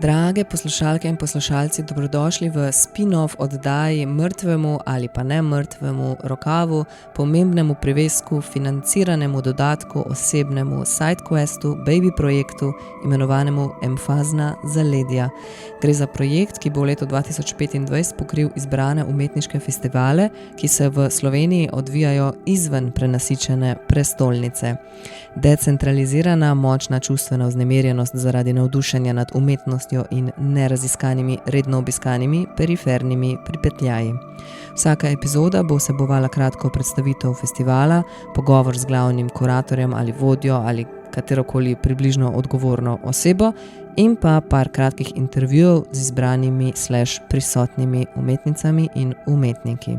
Drage poslušalke in poslušalci, dobrodošli v Spinoff oddaji mrtvemu ali pa ne mrtvemu rokavu, pomembnemu privesku, financiranemu dodatku, osebnemu sidequestu, baby projektu, imenovanemu EMFAZNA ZALEDJA. Gre za projekt, ki bo v letu 2025 pokril izbrane umetniške festivale, ki se v Sloveniji odvijajo izven prenasičene prestolnice. Decentralizirana, močna čustvena vznemirjenost zaradi navdušenja nad umetnostjo in neraziskanimi, redno obiskanimi, perifernimi pripetljaji. Vsaka epizoda bo vsebovala kratko predstavitev festivala, pogovor z glavnim kuratorjem ali vodjo ali katerokoli približno odgovorno osebo in pa par kratkih intervjujev z izbranimi / prisotnimi umetnicami in umetniki.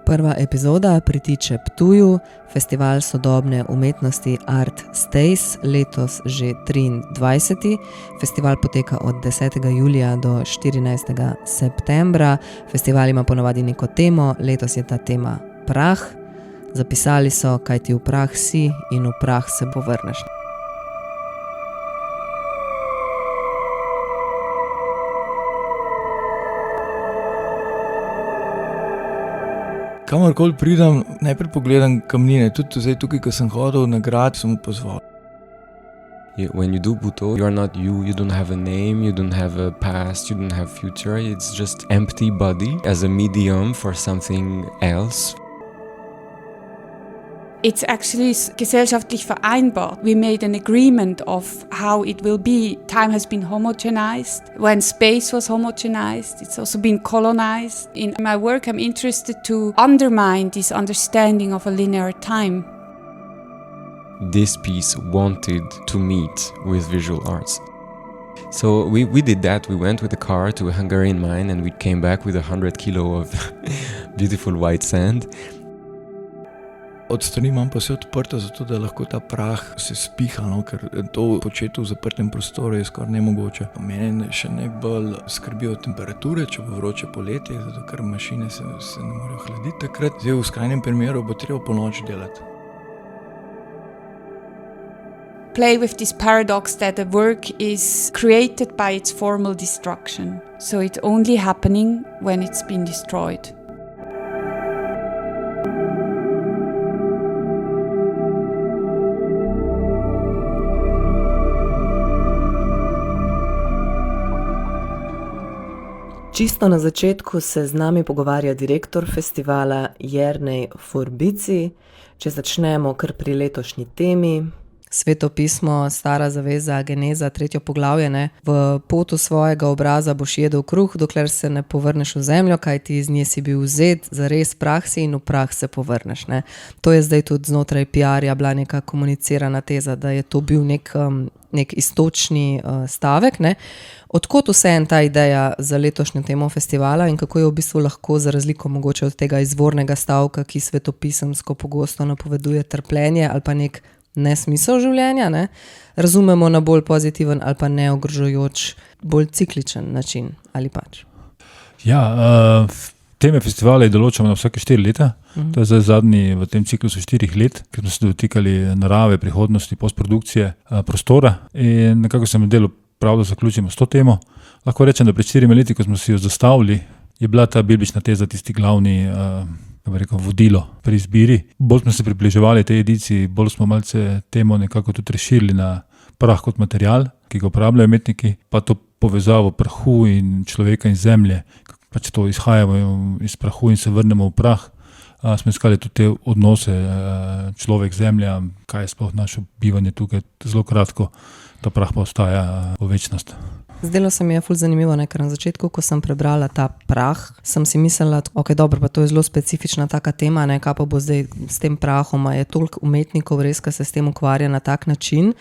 Prva epizoda pritiče Ptuju, festival sodobne umetnosti Art Stays, letos že 23. Festival poteka od 10. julija do 14. septembra. Festival ima ponavadi neko temo, letos je ta tema prah. Zapisali so, kaj ti v prah si in v prah se povrneš. Kamorkoli pridem, najprej pogledam kamnine. Tudi zdaj tukaj, ko sem hodil na grad, sem pozval. When you do Buto, you are not you don't have a name, you don't have a past, you don't have future. It's just empty body as a medium for something else. It's actually gesellschaftlich vereinbart. We made an agreement of how it will be. Time has been homogenized. When space was homogenized, it's also been colonized. In my work, I'm interested to undermine this understanding of a linear time. This piece wanted to meet with visual arts. So we did that. We went with the car to a Hungarian mine and we came back with 100 kilo of beautiful white sand. Od strani imam pa vse odprto, zato da lahko ta prah se spiha, ker to početi v zaprtem prostoru je skoraj nemogoče. Mene še najbolj skrbijo temperature, če bo vroče poletje, zato ker mašine se ne morejo hladiti takrat. Zdaj v skrajnem primeru bo treba po noči delati. Play with this paradox that a work is created by its formal destruction. So it's only happening when it's been destroyed. Čisto na začetku se z nami pogovarja direktor festivala Jernej Forbici. Če začnemo kar pri letošnji temi. Svetopismo, stara zaveza, geneza, 3. poglavje, ne? V potu svojega obraza boš jedel kruh, dokler se ne povrneš v zemljo, kajti iz nje si bil vzet, zares prah si in v prah se povrneš, ne? To je zdaj tudi znotraj PR-ja bila neka komunicirana teza, da je to bil nek istočni stavek, ne? Odkot vseeno ta ideja za letošnjo temo festivala in kako je v bistvu lahko za razliko mogoče od tega izvornega stavka, ki svetopisemsko pogosto napoveduje trpljenje ali pa nek nesmisel življenja, ne? Razumemo na bolj pozitiven ali pa neogrožujoč, bolj cikličen način ali pač. Ja, teme festivale določamo na vsake 4 leta. To je zdaj zadnji v tem ciklusu 4 let, ker smo se dotikali narave, prihodnosti, postprodukcije, prostora in nekako sem delo prav, da zaključimo s to temo. Lahko rečem, da pred 4 leti, ko smo si jo zastavili, je bila ta biblična teza tisti glavni vodilo pri izbiri. Bolj smo se približevali tej ediciji, bolj smo malce temo nekako tudi razširili na prah kot material, ki ga uporabljajo umetniki, pa to povezavo prahu in človeka in zemlje, pač to izhajamo iz prahu in se vrnemo v prah. Smo iskali tudi te odnose človek-zemlja, kaj je sploh naše bivanje tukaj, zelo kratko, ta prah pa ostaja v večnost. Zdelo se mi je ful zanimivo, ker na začetku, ko sem prebrala ta prah, sem si mislila, ok, dobro, pa to je zelo specifična taka tema, kaj pa bo zdaj s tem prahom, je toliko umetnikov res, ki se s tem ukvarja na tak način.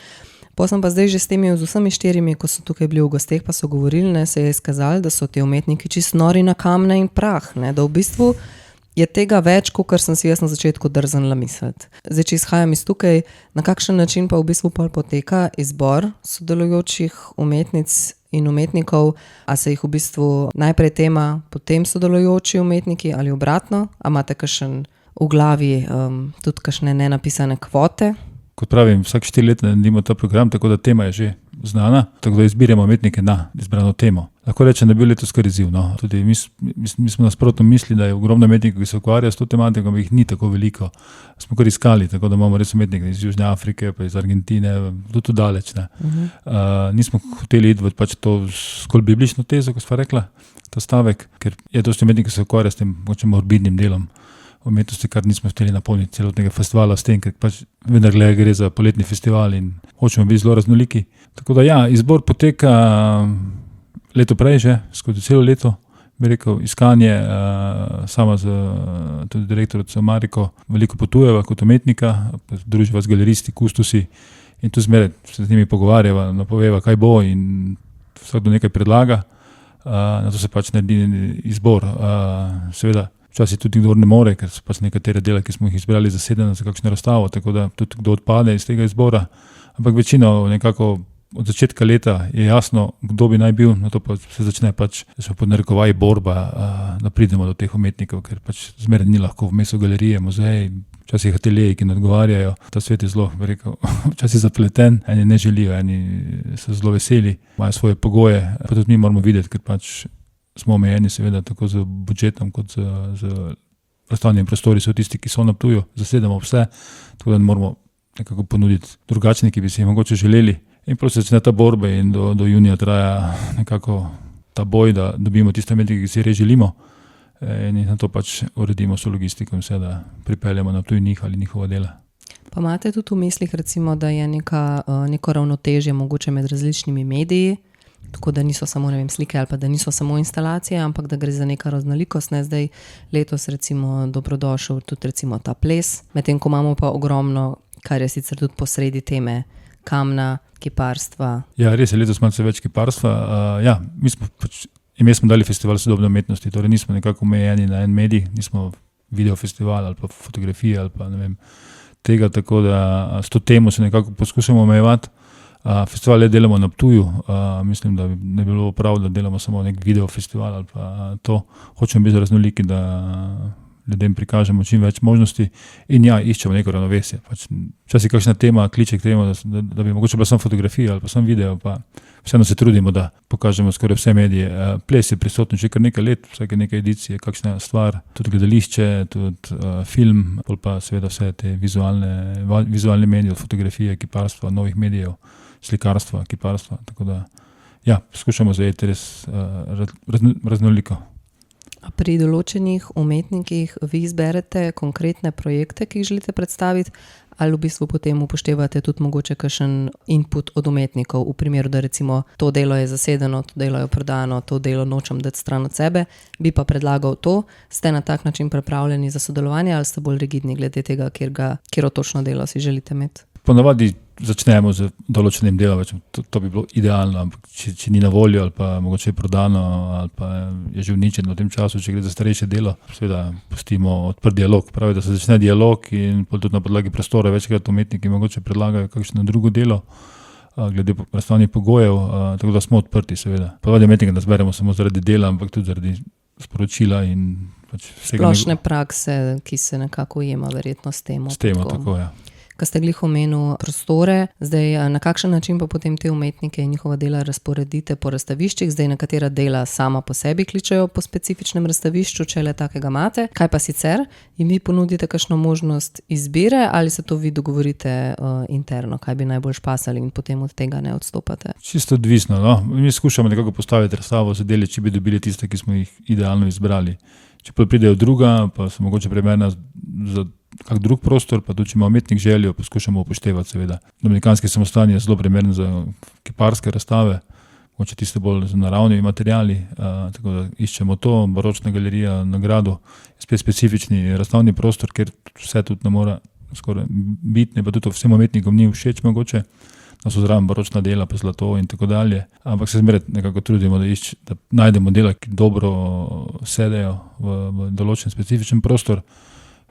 Pa sem pa zdaj že z vsemi 4, ko so tukaj bili v gosteh, pa so govorili, se je izkazali, da so ti umetniki čisto nori na kamne in prah, da v bistvu je tega več, kot sem si jaz na začetku drznila misliti. Zdaj, če izhajam iz tukaj, na kakšen način pa v bistvu poteka izbor sodelujočih umetnic in umetnikov, a se jih v bistvu najprej tema, potem sodelujoči umetniki ali obratno, a imate kakšen v glavi tudi kakšne nenapisane kvote? Kot pravim, vsak 4 leta naredimo ta program, tako da tema je že znana, tako da izbiramo umetnike na izbrano temo. Lahko rečem, da je bil letos kar izziv. No. Tudi mi smo nasprotno mislili, da je ogromno umetnikov, ki se ukvarja s to tematiko, ampak jih ni tako veliko. Smo kar iskali, tako da imamo res umetnike iz Južne Afrike, pa iz Argentine, tudi daleč. Nismo hoteli iti v pač to skolj biblično tezo, ko sva rekla, ta stavek, ker je dosti umetnikov, ki se ukvarja s tem morbidnim delom umetnosti, kar nismo hteli napolniti celotnega festivala s tem, ker pač vendar gre za poletni festival in hočemo biti zelo raznoliki. Tako da ja, izbor poteka leto prej že, skozi celo leto, bi rekel, iskanje, sama z tudi direktorico Mariko, veliko potujeva kot umetnika, druživa z galeristi, kustosi in tu zmeraj se z njimi pogovarjava, napoveva, kaj bo in vsakdo nekaj predlaga, na to se pač naredi izbor. Seveda, včasih tudi kdo ne more, ker so pač nekatere dela, ki smo jih izbrali zasedene za kakšno razstavo, tako da tudi kdo odpade iz tega izbora, ampak večino nekako od začetka leta je jasno, kdo bi naj bil, na to pa se začne pač, pod narekovaji borba, da pridemo do teh umetnikov, ker pač zmeraj ni lahko vmes v galerije, muzeji, včasih ateljeji, ki ne odgovarjajo. Ta svet je zelo, bi rekel, včasih zapleten, eni ne želijo, eni so zelo veseli, imajo svoje pogoje, pa tudi mi moramo videti, ker pač smo omejeni seveda tako z budžetom kot z razstavnimi prostori, so tisti, ki so na Ptuju, zasedamo vse, tako da moramo nekako ponuditi drugačne, ki bi si jih mogoče želeli. In prosto začne ta borba in do junija traja nekako ta boj, da dobimo tiste umetnike, ki si res želimo in na to pač uredimo so logistiko in vse, da pripeljemo na Ptuj njih ali njihova dela. Pa imate tudi v mislih recimo, da je neko ravnotežje mogoče med različnimi mediji, tako da niso samo, ne vem, slike ali pa da niso samo instalacije, ampak da gre za neka raznolikost. Zdaj letos recimo dobrodošel tudi recimo ta ples, medtem ko imamo pa ogromno, kar je sicer tudi posredi teme, kamna, kiparstva. Ja, res je, letos malce več kiparstva. Ja, mi smo dali festival sodobne umetnosti, torej nismo nekako omejeni na en medij, nismo video festival ali pa fotografije ali pa ne vem tega, tako da s to temo se nekako poskušamo omejevati. Festival delamo na Ptuju, mislim, da ne bi bilo prav, da delamo samo nek video festival ali pa to. Hočemo biti raznoliki, da ljudem prikažemo čim več možnosti in ja, iščemo neko ravnovesje. Včasih kakšna tema kliče k temu, da bi mogoče bila samo fotografija ali pa samo video, pa vseeno se trudimo, da pokažemo skoraj vse medije. Ples je prisoten že kar nekaj let, vsake nekaj edicije, kakšna stvar, tudi gledališče, tudi film, pa seveda vse te vizualne medije, od fotografije, kiparstva, novih medijev, slikarstva, kiparstva, tako da ja, skušamo zajeti res raznoliko. Pri določenih umetnikih vi izberete konkretne projekte, ki jih želite predstaviti, ali v bistvu potem upoštevate tudi mogoče kakšen input od umetnikov, v primeru, da recimo to delo je zasedeno, to delo je prodano, to delo nočem dati stran od sebe, bi pa predlagal to, ste na tak način pripravljeni za sodelovanje ali ste bolj rigidni glede tega, katero točno delo si želite imeti? Ponavadi začnemo z določenim delom, to bi bilo idealno, ampak če ni na voljo ali pa mogoče je prodano ali pa je že uničeno v tem času, če gre za starejše delo, seveda pustimo odprt dialog. Pravi, da se začne dialog in tudi na podlagi prostora večkrat umetniki mogoče predlagajo kakšno drugo delo glede razstavnih pogojev, tako da smo odprti seveda. Ponavadi umetnike ne zberemo samo zaradi dela, ampak tudi zaradi sporočila in pač vsega. Splošne prakse, ki se nekako ujema verjetno s temo. S temo, tako ja. Ko ste glih omenil prostore, zdaj na kakšen način pa potem te umetnike in njihova dela razporedite po razstaviščih, zdaj nekatera dela sama po sebi kličejo po specifičnem razstavišču, če le takega imate. Kaj pa sicer? In vi ponudite kakšno možnost izbire ali se to vi dogovorite interno, kaj bi najbolj špasali in potem od tega ne odstopate? Čisto odvisno, no. Mi skušamo nekako postaviti razstavo za dele, če bi dobili tiste, ki smo jih idealno izbrali. Če pa pridejo druga, pa so mogoče primerna za kak drug prostor, pa tudi če ima umetnik željo, poskušamo upoštevati seveda. Dominikanski samostan je zelo primeren za kiparske razstave, mogoče tiste bolj z naravnimi materiali, tako da iščemo to. Baročna galerija na Gradu je spet specifični razstavni prostor, kjer vse tudi ne mora skoraj biti, pa tudi vsem umetnikom ni všeč mogoče, da so zraven baročna dela, pa zlato in tako dalje. Ampak se zmeraj nekako trudimo, da najdemo dela, ki dobro sedejo v določen specifičen prostor,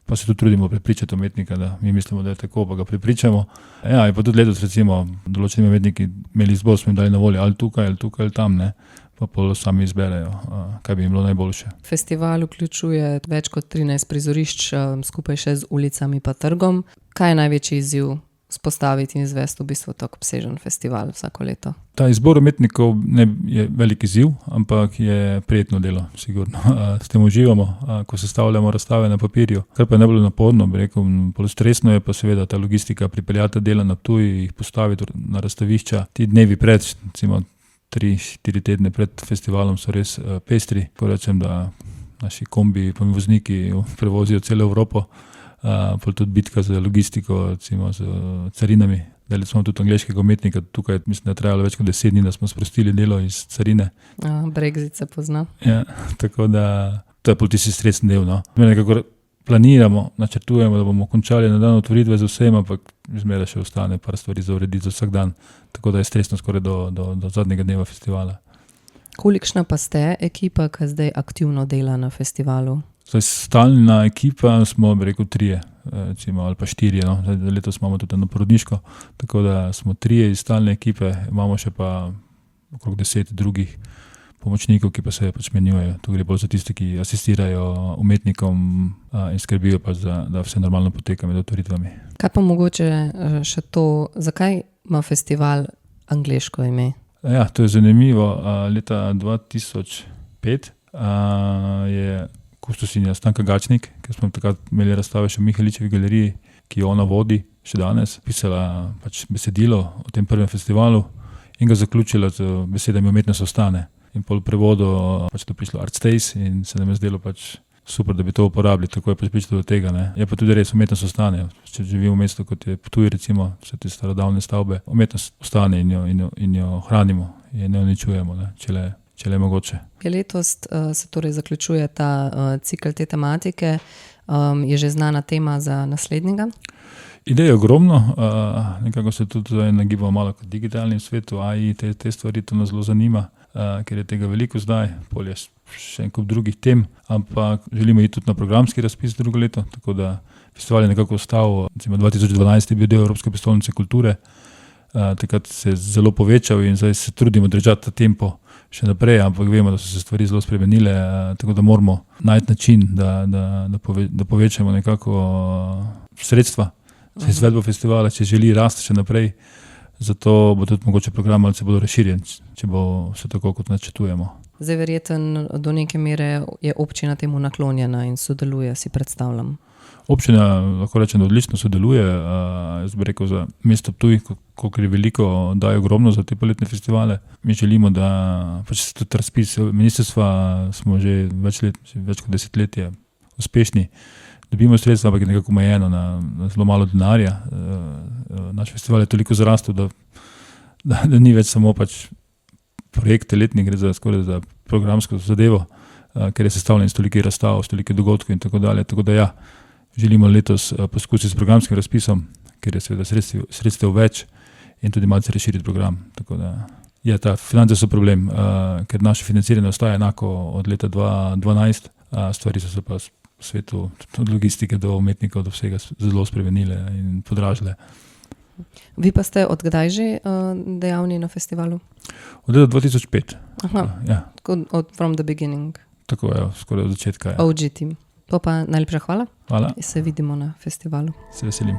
pa se tudi trudimo prepričati umetnika, da mi mislimo, da je tako, pa ga prepričamo. Ja, in pa tudi letos recimo določeni umetniki imeli izbor, smo jim dali na voljo ali tukaj ali tam, ne, pa pol sami izberejo, kaj bi jim bilo najboljše. Festival vključuje več kot 13 prizorišč, skupaj še z ulicami pa trgom. Kaj je največji izziv spostaviti in izvesti v bistvu tako obsežen festival vsako leto? Ta izbor umetnikov je velik izziv, ampak je prijetno delo, sigurno. S tem uživamo, ko sestavljamo razstave na papirju. Kar pa je najbolj naporno, bi rekel, bolj stresno je pa seveda ta logistika, pripeljati dela na Ptuj, jih postaviti na razstavišča. Ti dnevi pred, recimo 3-4 tedne pred festivalom so res pestri. Ko rečem, da naši kombi pa vozniki prevozijo celo Evropo, pa tudi bitka za logistiko, recimo z carinami. Dali smo tudi angleškega umetnika, tukaj mislim, da je trajalo več kot 10 dni, da smo sprostili delo iz carine. Brexit se pozna. Ja, tako da to je tisti stresni del. No. Mi nekako planiramo, načrtujemo, da bomo končali na dan otvoritve z vsem, ampak zmeraj še ostane par stvari za urediti za vsak dan, tako da je stresno skoraj do zadnjega dneva festivala. Kolikšna pa ste ekipa, ki zdaj aktivno dela na festivalu? Zdaj, stalna ekipa smo, bi rekel, 3, recimo, ali pa 4. No. Letos imamo tudi eno porodniško, tako da smo 3 iz stalne ekipe, imamo še pa okrog 10 drugih pomočnikov, ki pa se pač menjujejo. Tu gre bolj za tiste, ki asistirajo umetnikom in skrbijo pa da vse normalno poteka med otvoritvami. Kaj pa mogoče še to, zakaj ima festival angleško ime? Ja, to je zanimivo. Leta 2005 je kustosinja Stanka Gačnik, ker smo takrat imeli razstave še v Mihaličevi galeriji, ki jo ona vodi še danes, pisala pač besedilo o tem prvem festivalu in ga zaključila z besedami umetnost ostane. In po prevodu pač to prišlo Art Stays in se nam je zdelo pač super, da bi to uporabili, tako je pač prišlo do tega. Ne. Je pa tudi res, umetnost ostane. Če živimo v mestu, kot je Ptuj, recimo, vse te starodavne stavbe, umetnost ostane in jo hranimo in ne uničujemo, ne, če le je mogoče. Letos se torej zaključuje ta cikl te tematike. Je že znana tema za naslednjega? Idej je ogromno, nekako se tudi nagibamo malo kot digitalnem svetu, AI, te stvari, to nas zelo zanima, ker je tega veliko zdaj, polje še en kup drugih tem, ampak želimo iti tudi na programski razpis drugo leto, tako da festival je nekako ostal, recimo 2012 je bil del Evropske prestolnice kulture, takrat se je zelo povečal in zdaj se trudimo držati ta tempo še naprej, ampak vemo, da so se stvari zelo spremenile, tako da moramo najti način, da povečamo nekako sredstva za izvedbo festivala, če želi rasti še naprej, zato bo tudi mogoče program malce bolj razširjen, če bo vse tako, kot načrtujemo. Zdaj verjeten do neke mere je občina temu naklonjena in sodeluje, si predstavljam. Občina, lahko rečem, da odlično sodeluje, jaz bi rekel za mesto Ptuj, koliko je veliko, daje ogromno za te poletne festivale. Mi želimo, da pač tudi razpis ministrstva smo že več kot 10 let uspešni. Dobimo sredstva, ampak je nekako omejeno na zelo malo denarja. Naš festival je toliko zarastel, da ni več samo pač projekte letni, gre skoraj za programsko zadevo, ker je sestavljen iz tolikih razstav, iz tolikih dogodkov in tako dalje. Tako da ja, želimo letos poskusiti s programskim razpisom, ker je seveda sredstev več in tudi malce razširiti program. Tako da ja, ta finance so problem, ker naše financiranje ostaja enako od leta 2012, stvari so se pa v svetu od logistike do umetnikov do vsega zelo spremenile in podražile. Vi pa ste od kdaj že dejavni na festivalu? Od leta 2005. Aha, ja. From the beginning. Tako je, skoraj od začetka. OG team. To pa najlepša hvala. Hvala. Se vidimo na festivalu. Se veselim.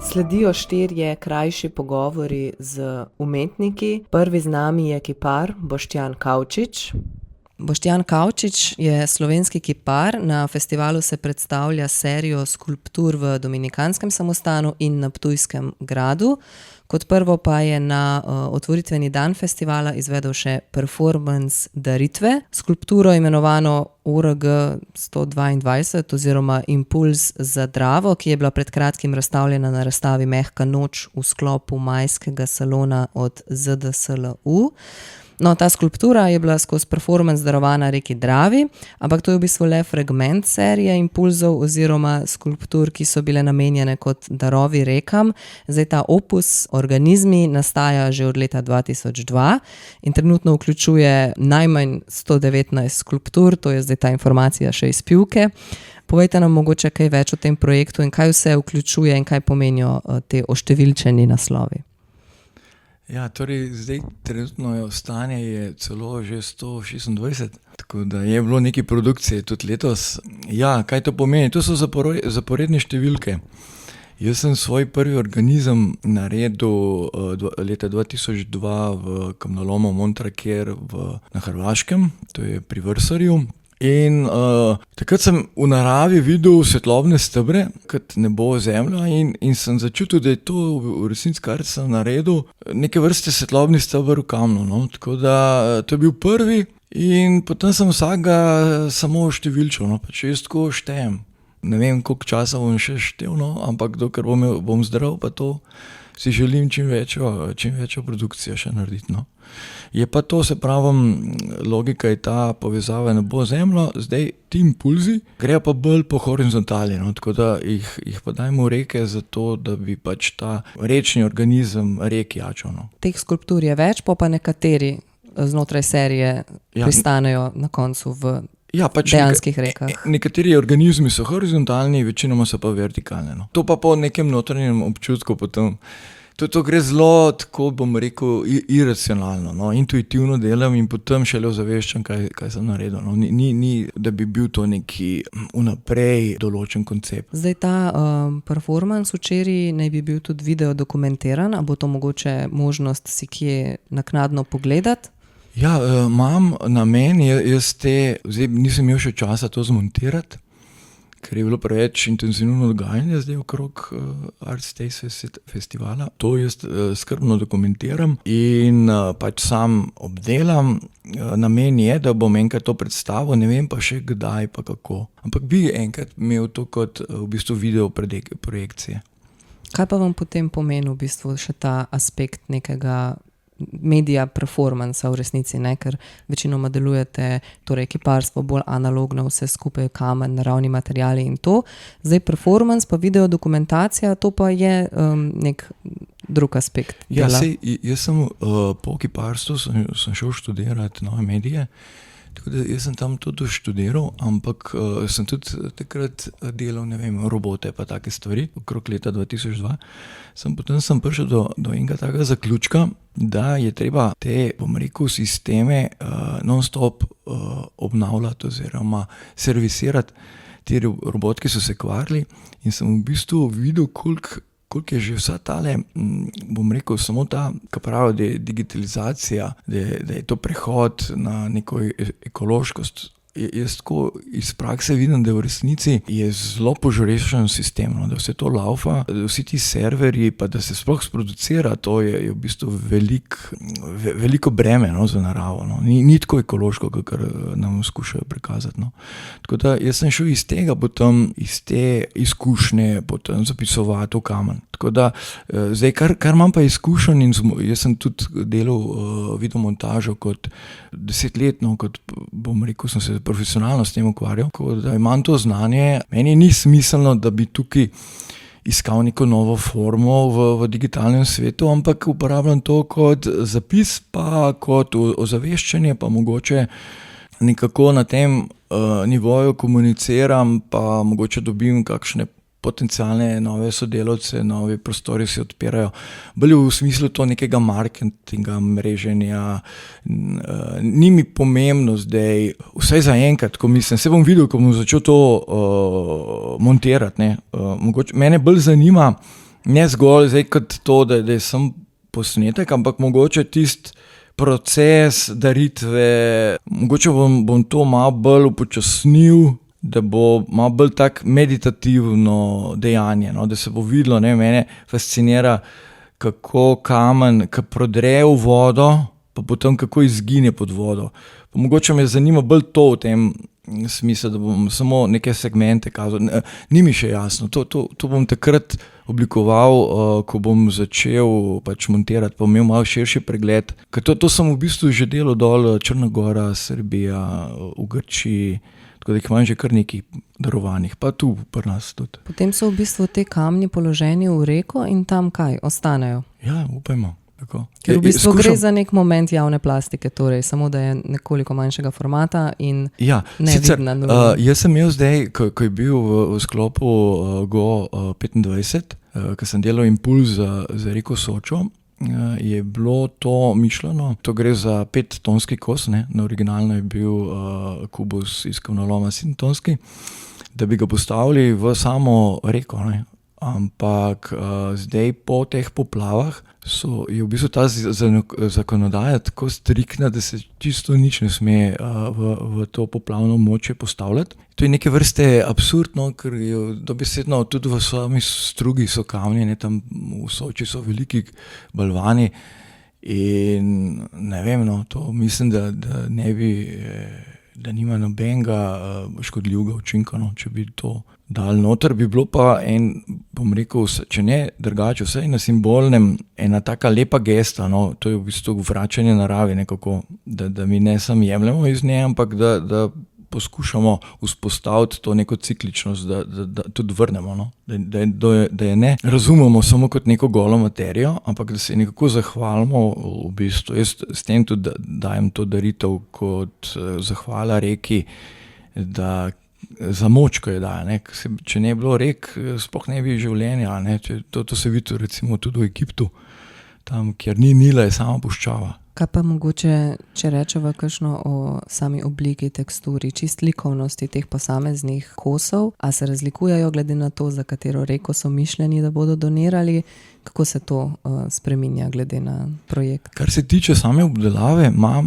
Sledijo 4 krajši pogovori z umetniki. Prvi z nami je kipar Boštjan Kavčič. Boštjan Kavčič je slovenski kipar. Na festivalu se predstavlja serijo skulptur v Dominikanskem samostanu in na Ptujskem gradu. Kot prvo pa je na otvoritveni dan festivala izvedel še performance Daritve, skulpturo imenovano ORG 122 oziroma Impuls za Dravo, ki je bila pred kratkim razstavljena na razstavi Mehka noč v sklopu majskega salona od ZDSLU. No, ta skulptura je bila skozi performance darovana reki Dravi, ampak to je v bistvu le fragment serije impulzov oziroma skulptur, ki so bile namenjene kot darovi rekam. Zdaj ta opus Organizmi nastaja že od leta 2002 in trenutno vključuje najmanj 119 skulptur, to je zdaj ta informacija še iz Pivke. Povejte nam mogoče kaj več o tem projektu in kaj vse vključuje in kaj pomenijo te oštevilčeni naslovi. Ja, torej zdaj trenutno stanje je celo že 126, tako da je bilo nekaj produkcije tudi letos. Ja, kaj to pomeni? To so zaporedne številke. Jaz sem svoj prvi organizem naredil leta 2002 v kamnolomu Montraker na Hrvaškem, to je pri Vrsarju. In takrat sem v naravi videl svetlobne stebre, kot nebo zemlja in sem začutil, da je to v resnici, kar sem naredil, neke vrste svetlobni steber v kamnu, no. Tako da to je bil prvi in potem sem vsakega samo številčil, no, pač jaz tako štejem. Ne vem, koliko časa bom še štel, no, ampak dokler bom zdrav, pa to si želim čim večjo produkcijo še narediti, no. Je pa to, se pravim, logika je ta povezava nebo zemljo, zdaj ti impulzi grejo pa bolj po horizontali, no, tako da jih pa dajmo v reke zato, da bi pač ta rečni organizem rek jačal, no. Teh skulptur je več, pa nekateri znotraj serije pristanejo na koncu v dejanskih rekah. Nekateri organizmi so horizontalni, večinoma so pa vertikalni, no. To pa po nekem notranjem občutku potem. To gre zelo, tako bom rekel, iracionalno, no, intuitivno delam in potem šele ozaveščam, kaj sem naredil, no. Ni, da bi bil to neki vnaprej določen koncept. Zdaj ta performance včeraj naj bi bil tudi video dokumentiran, a bo to mogoče možnost si kje naknadno pogledati? Ja, imam namen, zdaj nisem imel še časa to zmontirati, ker je bilo preveč intenzivno dogajanje zdaj okrog Art Stays festivala. To jaz skrbno dokumentiram in pač sam obdelam. Namen je, da bom enkrat to predstavil, ne vem pa še kdaj pa kako. Ampak bi enkrat imel to kot v bistvu video projekcije. Kaj pa vam potem pomeni v bistvu še ta aspekt nekega medija performansa v resnici, ne? Ker večinoma delujete, torej kiparstvo bolj analogno, vse skupaj kamen, naravni materiali in to. Zdaj performance pa video dokumentacija, to pa je nek drug aspekt dela. Ja, jaz sem po kiparstvu sem šel študirati nove medije, tako da jaz sem tam tudi študiral, ampak sem tudi takrat delal, ne vem, robote pa take stvari, okrog leta 2002. Potem sem prišel do enega takega zaključka, da je treba te, bom rekel, sisteme non-stop obnavljati oziroma servisirati. Ti robotki so se kvarili in sem v bistvu videl, koliko je že vsa tale, bom rekel, samo ta, kaj pravi, da je digitalizacija, da je to prehod na neko ekološkost. Jaz tako iz prakse vidim, da v resnici je zelo požrešen sistem, no, da vse to laufa, vsi ti serverji, pa da se sploh sproducira, to je v bistvu veliko breme, no, za naravo, no. Ni tako ekološko, kakor nam skušajo prikazati, no. Tako da jaz sem šel iz tega potem, iz te izkušnje potem zapisovati v kamen. Tako da zdaj, kar imam pa izkušen in jaz sem tudi delal videomontažo kot 10 let, no, kot bom rekel, sem se profesionalno s tem ukvarjal, da imam to znanje. Meni ni smiselno, da bi tukaj iskal neko novo formo v digitalnem svetu, ampak uporabljam to kot zapis, pa kot ozaveščanje, pa mogoče nekako na tem nivoju komuniciram, pa mogoče dobim kakšne potencialne nove sodelavce, novi prostori se odpirajo. Bolj v smislu to nekega marketinga, mreženja. Ni mi pomembno zdaj, vsaj za enkrat, ko mislim, se bom videl, ko bom začel to montirati, ne. Mogoče mene bolj zanima, ne zgolj zdaj kot to, da je sem posnetek, ampak mogoče tisti proces daritve, mogoče bom to malo bolj upočasnil, da bo malo bolj tak meditativno dejanje, no, da se bo videlo, ne, mene fascinira, kako kamen, ko prodre v vodo, pa potem kako izgine pod vodo. Pa mogoče me zanima bolj to v tem smislu, da bom samo neke segmente kazal. Ni mi še jasno, to bom takrat oblikoval, ko bom začel pač montirati, pa imel malo širši pregled. Ker to sem v bistvu že delal dol, Črna Gora, Srbija, v Grčiji, tako da jih imam že kar nekaj darovanih, pa tu pri nas tudi. Potem so v bistvu te kamni položeni v reko in tam kaj? Ostanejo? Ja, upajmo. Tako. Ker v bistvu gre za nek moment javne plastike, torej samo da je nekoliko manjšega formata in nevidna. Jaz sem imel zdaj, ko je bil v sklopu Go 25, ko sem delal impuls za reko Sočo, je bilo to mišljeno. To gre za 5-tonski kos, ne? Na originalno je bil kubus iz kamnoloma 7-tonski, da bi ga postavili v samo reko, ne? Ampak zdaj po teh poplavah je v bistvu ta zakonodaja tako striktna, da se čisto nič ne sme v to poplavno območje postavljati. To je neke vrste absurdno, ker je dobesedno tudi v sami strugi so kamni, ne, tam v Soči so veliki balvani in ne vem, no, to mislim, da ne bi, da nima nobenega škodljivega učinka, no, če bi to dal noter, bi bilo pa bom rekel, če ne drugače, vsaj na simbolnem, ena taka lepa gesta, no, to je v bistvu vračanje naravi nekako, da mi ne samo jemljemo iz nje, ampak da poskušamo vzpostaviti to neko cikličnost, da tudi vrnemo, no, da je ne razumemo samo kot neko golo materijo, ampak da se nekako zahvalimo v bistvu. Jaz s tem tudi dajem to daritev kot zahvala reki, da za moč, ko je daje, ne? Če ne bi bilo rek, sploh ne bi življenja, ne? To se vidi recimo tudi v Egiptu, tam, kjer ni Nila, je sama puščava. Kaj pa mogoče, če rečeva kakšno o sami obliki, teksturi, čist likovnosti teh posameznih kosov, a se razlikujejo glede na to, za katero reko so mišljeni, da bodo donirali, kako se to spreminja glede na projekt? Kar se tiče same obdelave, ima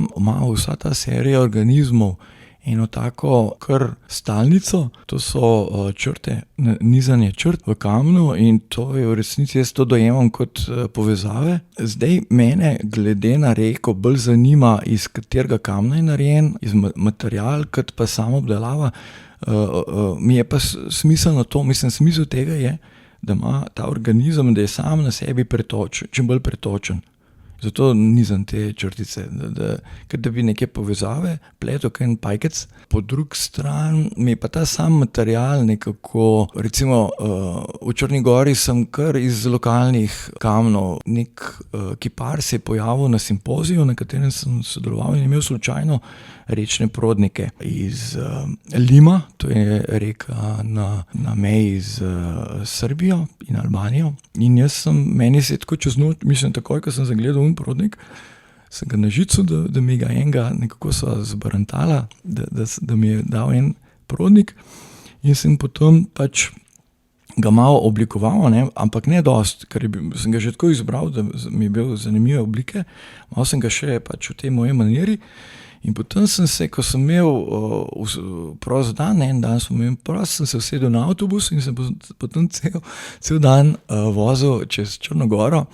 vsa ta serija organizmov eno tako kar stalnico, to so črte, nizanje črt v kamnu in to je v resnici, jaz to dojemam kot povezave. Zdaj mene glede na reko bolj zanima, iz katerega kamna je narejen, iz material, kot pa sama obdelava. Mi je pa smiselno to, smisel tega je, da ima ta organizem, da je sam na sebi pretočen, čim bolj pretočen. Zato nizam te črtice, da bi neke povezave, pletel kaj en pajkec. Po drugi strani mi je pa ta sam material nekako, recimo v Črni Gori sem kar iz lokalnih kamnov, nek kipar se je pojavil na simpoziju, na katerem sem sodeloval in imel slučajno rečne prodnike iz Lima, to je reka na meji z Srbijo in Albanijo. In meni se je tako čez noč, takoj, ko sem zagledal prodnik, sem ga na žicu, da mi ga enega nekako sva zbarantala, da mi je dal en prodnik in sem potem pač ga malo oblikoval, ne, ampak ne dost, ker sem ga že tako izbral, da mi je bil zanimive oblike, malo sem ga še pač v tej moje maniri in potem sem se, ko sem imel prost dan, en dan sem imel prost, sem se usedel na avtobus in sem potem cel dan vozil čez Črno Goro,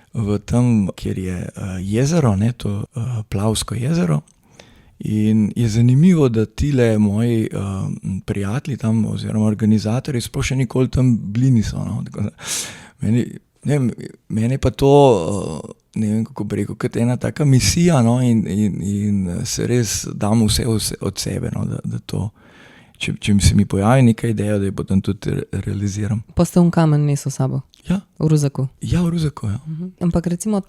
v tam, kjer je jezero, ne, to Plavsko jezero. In je zanimivo, da tile moji prijatelji tam oziroma organizatorji sploh še nikoli tam bili niso. No. Meni pa to, ne vem kako bi rekel, kot ena taka misija, no, in se res dam vse od sebe, no, da to, če se mi pojavi neka ideja, da jo potem tudi realiziram. Pa ste kamen nesel sabo? Ja. V ruzaku? Ja, v ruzaku, ja. Ampak recimo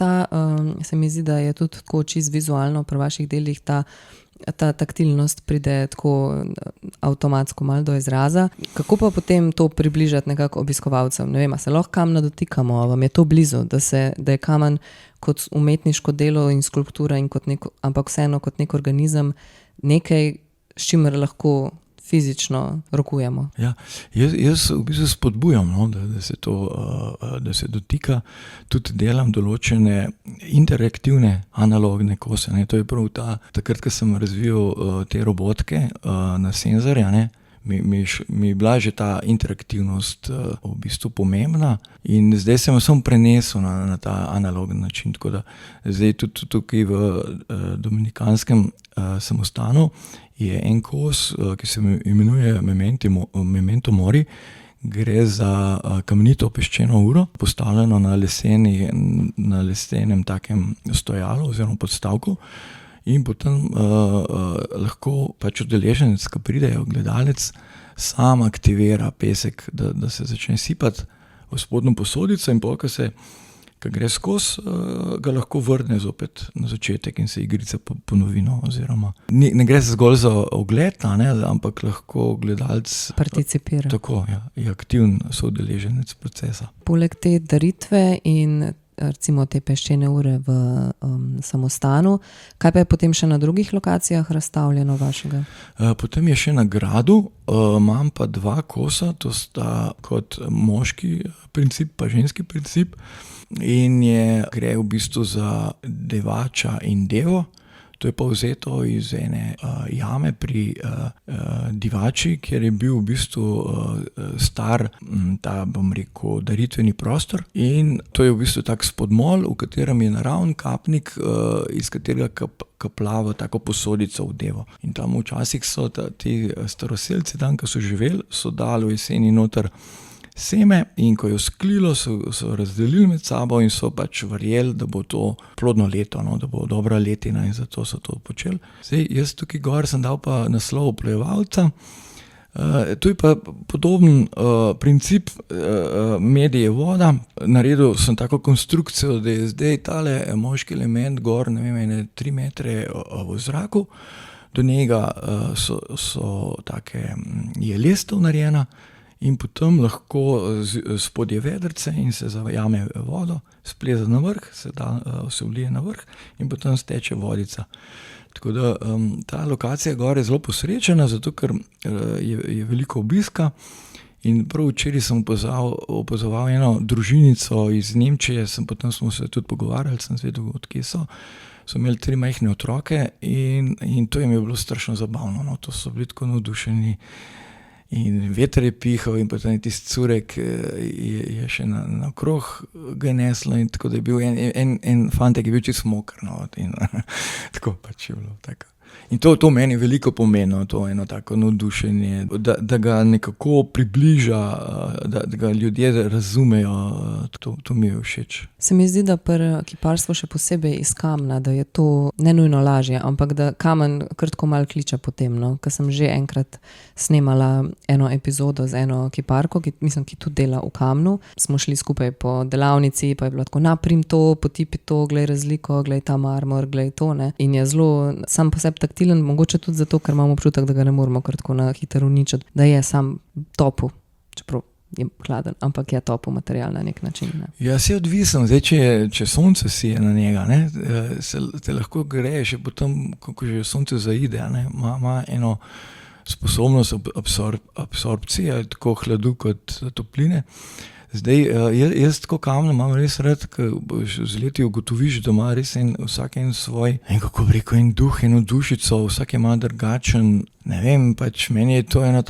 se mi zdi, da je tudi tako čisto vizualno pri vaših delih ta taktilnost pride tako avtomatsko malo do izraza. Kako pa potem to približati nekako obiskovalcem? Ne vem, a se lahko kamna dotikamo, vam je to blizu, da je kamen kot umetniško delo in skulptura in ampak vseeno kot nek organizem nekaj, s čimer lahko fizično rokujemo. Ja, jaz v bistvu spodbujam, no, da se dotika, tudi delam določene interaktivne analogne kose. Ne. To je prav takrat, ko sem razvijal te robotke na senzorja, ne, mi je bila že ta interaktivnost v bistvu pomembna in zdaj sem jo samo prenesel na ta analogni način. Tako da zdaj tudi tukaj v dominikanskem samostanu je en kos, ki se imenuje Memento Mori. Gre za kamenito peščeno uro, postavljeno na lesenem takem stojalu oziroma podstavku. In potem lahko pač udeleženec, ko pridejo, gledalec, sam aktivira pesek, da se začne sipati v spodnjo posodico in ko gre skozi, ga lahko vrne zopet na začetek in se igrica ponovi. Oziroma ne gre zgolj za ogled, ampak lahko gledalec participira. Tako, ja, je aktiven soudeleženec procesa. Poleg te daritve in recimo te peščene ure v samostanu. Kaj pa je potem še na drugih lokacijah razstavljeno vašega? Potem je še na gradu, imam pa 2 kosa, to sta kot moški princip pa ženski princip in gre v bistvu za devača in devo. To je pa vzeto iz ene jame pri Divači, kjer je bil v bistvu star ta, bom rekel, daritveni prostor. In to je v bistvu tak spodmol, v katerem je naraven kapnik, iz katerega kaplava tako posodico v devo. In tam včasih so ti staroselci, tam, ko so živeli, so dali v jeseni noter seme in ko je sklilo, so razdelili med sabo in so pač verjeli, da bo to plodno leto, da bo dobra letina in zato so to počeli. Zdaj, jaz tukaj gor sem dal pa naslov oplojevalca. Tu je pa podoben princip medije voda. Naredil sem tako konstrukcijo, da je zdaj tale moški element gor, ne vem, 3 metre v zraku. Do njega je lestev narejena. In potem lahko spodje vedrce in se zavajame vodo, spleza na vrh, se vlije na vrh in potem steče vodica. Tako da ta lokacija gor je zelo posrečena, zato ker je veliko obiska in prav včeraj sem opazoval eno družinico iz Nemčije, potem smo se tudi pogovarjali, sem zvedel, odkje so. So imeli 3 majhne otroke in to jim je bilo strašno zabavno, to so bili tako navdušeni. In veter je pihal in potem tisti curek je še naokrog ga neslo in tako da je bil en fantek je bil čisto moker, in tako pač je bilo tako. In to meni veliko pomeni, to eno tako navdušenje, da ga nekako približa, da ga ljudje razumejo, to mi je všeč. Se mi zdi, da pri kiparstvu še posebej iz kamna, da je to ne nujno lažje, ampak da kamen kar tako malo kliče potem, ker sem že enkrat snemala eno epizodo z eno kiparko, ki tudi dela v kamnu. Smo šli skupaj po delavnici, pa je bilo tako, naprim to, potipi to, glej razliko, glej ta marmor, glej to, ne. In je zelo sam po sebi taktilen, mogoče tudi zato, ker imamo občutek, da ga ne moramo kar tako na hitro uničiti, da je sam topu, čeprav je hladen, ampak je topu material na nek način. Ne. Ja, se je odvisen, zdaj, če sonce sije na njega, ne, te lahko gre še potem, ko že sonce zaide, ne, ima eno sposobnost absorpcije, tako hladu kot topline. Zdaj, jaz tako kamne imam res rad, ker z leti ugotoviš, da ima res vsak en svoj, kako bi rekel, en duh, eno dušico, vsak ima drugačen, ne vem, pač meni je to en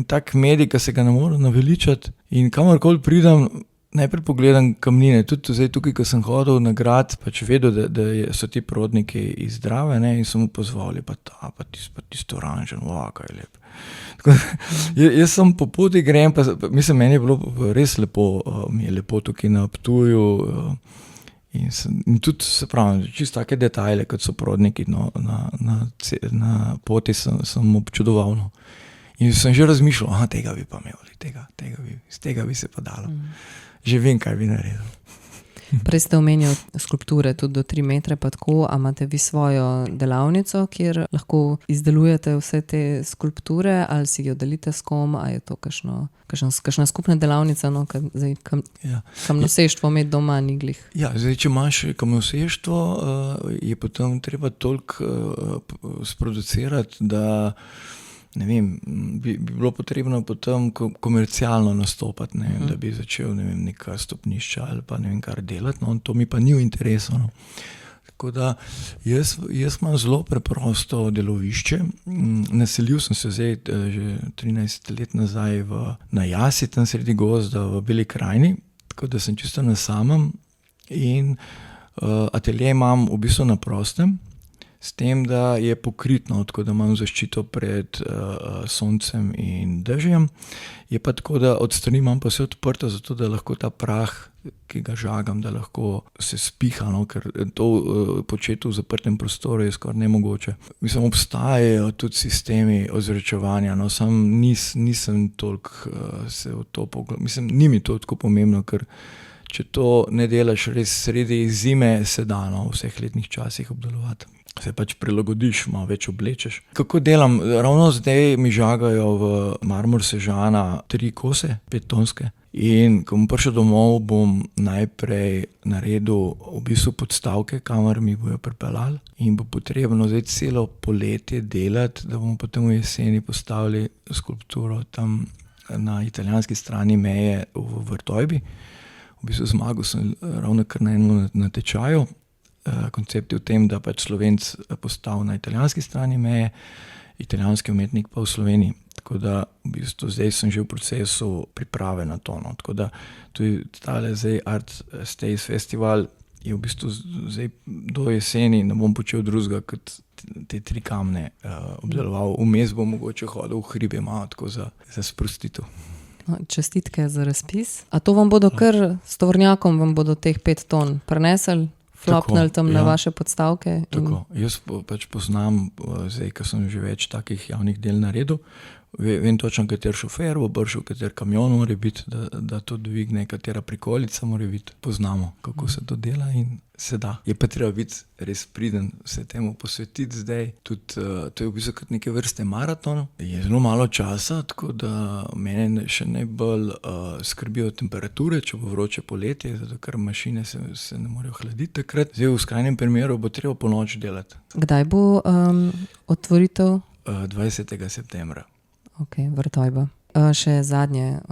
tak medij, ki se ga ne more naveličati in kamorkoli pridem, najprej pogledam kamnine, tudi zdaj tukaj, ko sem hodil na grad, pač vedel, da so ti prodniki iz Drave, ne, in sem pozval, pa tisto oranžen, kaj je lep. Jaz sem po poti grem, pa mislim, meni je bilo res lepo, mi je lepo tukaj na Ptuju in tudi se pravim, čisto take detajle, kot so prodniki na poti sem občudoval. In sem že razmišljal, tega bi pa imel, iz tega bi se pa dalo. Že vem, kaj bi naredil. Prej ste omenjali skulpture tudi do 3 metre, pa tako, a imate vi svojo delavnico, kjer lahko izdelujete vse te skulpture, ali si jo delite s kom, a je to kakšna skupna delavnica, kamnoseštvo imeti doma ni glih? Ja, zdaj, če imaš kamnoseštvo, je potem treba toliko sproducirati, da ne vem, bi bilo potrebno potem komercialno nastopati, ne vem, da bi začel, ne vem, neka stopnišča ali pa ne vem, kar delati, to mi pa ni v interesu, Tako da jaz imam zelo preprosto delovišče. Naselil sem se zdaj že 13 let nazaj na jasi, tam sredi gozda v Beli krajini, tako da sem čisto na samem in atelje imam v bistvu na prostem, s tem, da je pokritno, tako da imam zaščito pred soncem in dežjem. Je pa tako, da od strani imam pa vse odprto, zato da lahko ta prah, ki ga žagam, da lahko se spiha, ker to početi v zaprtem prostoru je skoraj nemogoče. Mislim, obstajajo tudi sistemi ozračevanja, sam nisem toliko se v to pogledal. Mislim, ni mi to tako pomembno, ker če to ne delaš res sredi zime, se da v vseh letnih časih obdelovati. Se pač prilagodiš, malo več oblečeš. Kako delam? Ravno zdaj mi žagajo v Marmor Sežana 3 kose, 5-tonske. In ko bom prišel domov, bom najprej naredil v bistvu podstavke, kamor mi bojo pripeljali. In bo potrebno zdaj celo poletje delati, da bomo potem v jeseni postavili skulpturo tam na italijanski strani meje v Vrtojbi. V bistvu zmagal sem ravno kar na enem natečaju. Koncept je v tem, da pač Slovenc postal na italijanski strani meje, italijanski umetnik pa v Sloveniji. Tako da v bistvu zdaj sem že v procesu priprave na to. Tako da tudi tale zdaj Art Stays festival je v bistvu zdaj do jeseni, ne bom počel drugega kot te 3 kamne obdeloval. Vmes bom mogoče hodil v hribe malo tako za sprostitev. Čestitke za razpis. A to vam bodo kar s tovornjakom, vam bodo teh 5 ton prinesli? Flopnili tam na vaše podstavke? Tako, jaz pač poznam, zdaj, ko sem že več takih javnih del naredil, vem točno, kater šofer bo bršel, kater kamion mora biti, da to dvigne, katera prikolica mora biti. Poznamo, kako se to dela in se da. Je pa treba biti res priden, se temu posvetiti zdaj. Tudi to je v bistvu kot neke vrste maraton. Je zelo malo časa, tako da mene še najbolj skrbijo temperature, če bo vroče poletje, zato ker mašine se ne morejo hladiti takrat. Zdaj v skrajnem primeru bo treba po noč delati. Kdaj bo otvoritev? 20. septembra. Ok, Vrtojba. Še zadnje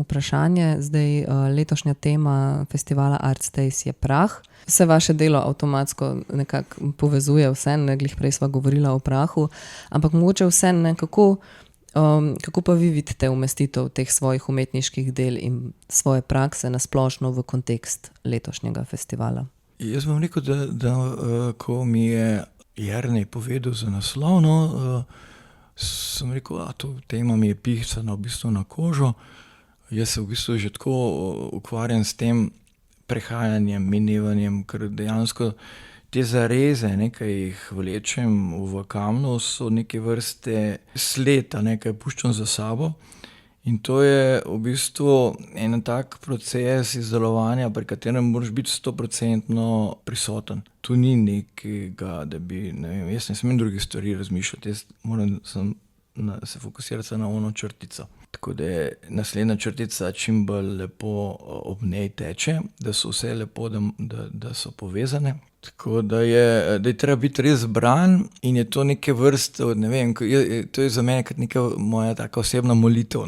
vprašanje. Zdaj letošnja tema festivala Art Stays je prah. Vse vaše delo avtomatsko nekako povezuje vse, ne glih prej sva govorila o prahu, ampak mogoče vse kako pa vi vidite umestitev teh svojih umetniških del in svoje prakse na splošno v kontekst letošnjega festivala? Jaz bom rekel, da ko mi je Jernej povedal za naslov, sem rekel, to tema mi je pisana v bistvu na kožo. Jaz se v bistvu že tako ukvarjam s tem prehajanjem, minevanjem, ker dejansko te zareze, nekaj jih vlečem v kamnu, so neke vrste sled, nekaj puščam za sabo. In to je v bistvu en tak proces izdelovanja, pri katerem moraš biti 100% prisoten. Tu ni nekega, da bi, ne vem, jaz ne smem drugih stvari razmišljati, jaz moram se fokusirati na ono črtico. Tako da je naslednja črtica čim bolj lepo ob njej teče, da so vse lepo, da so povezane. Tako da je treba biti res zbran in je to neke vrste, ne vem, to je za mene kot neka moja taka osebna molitev,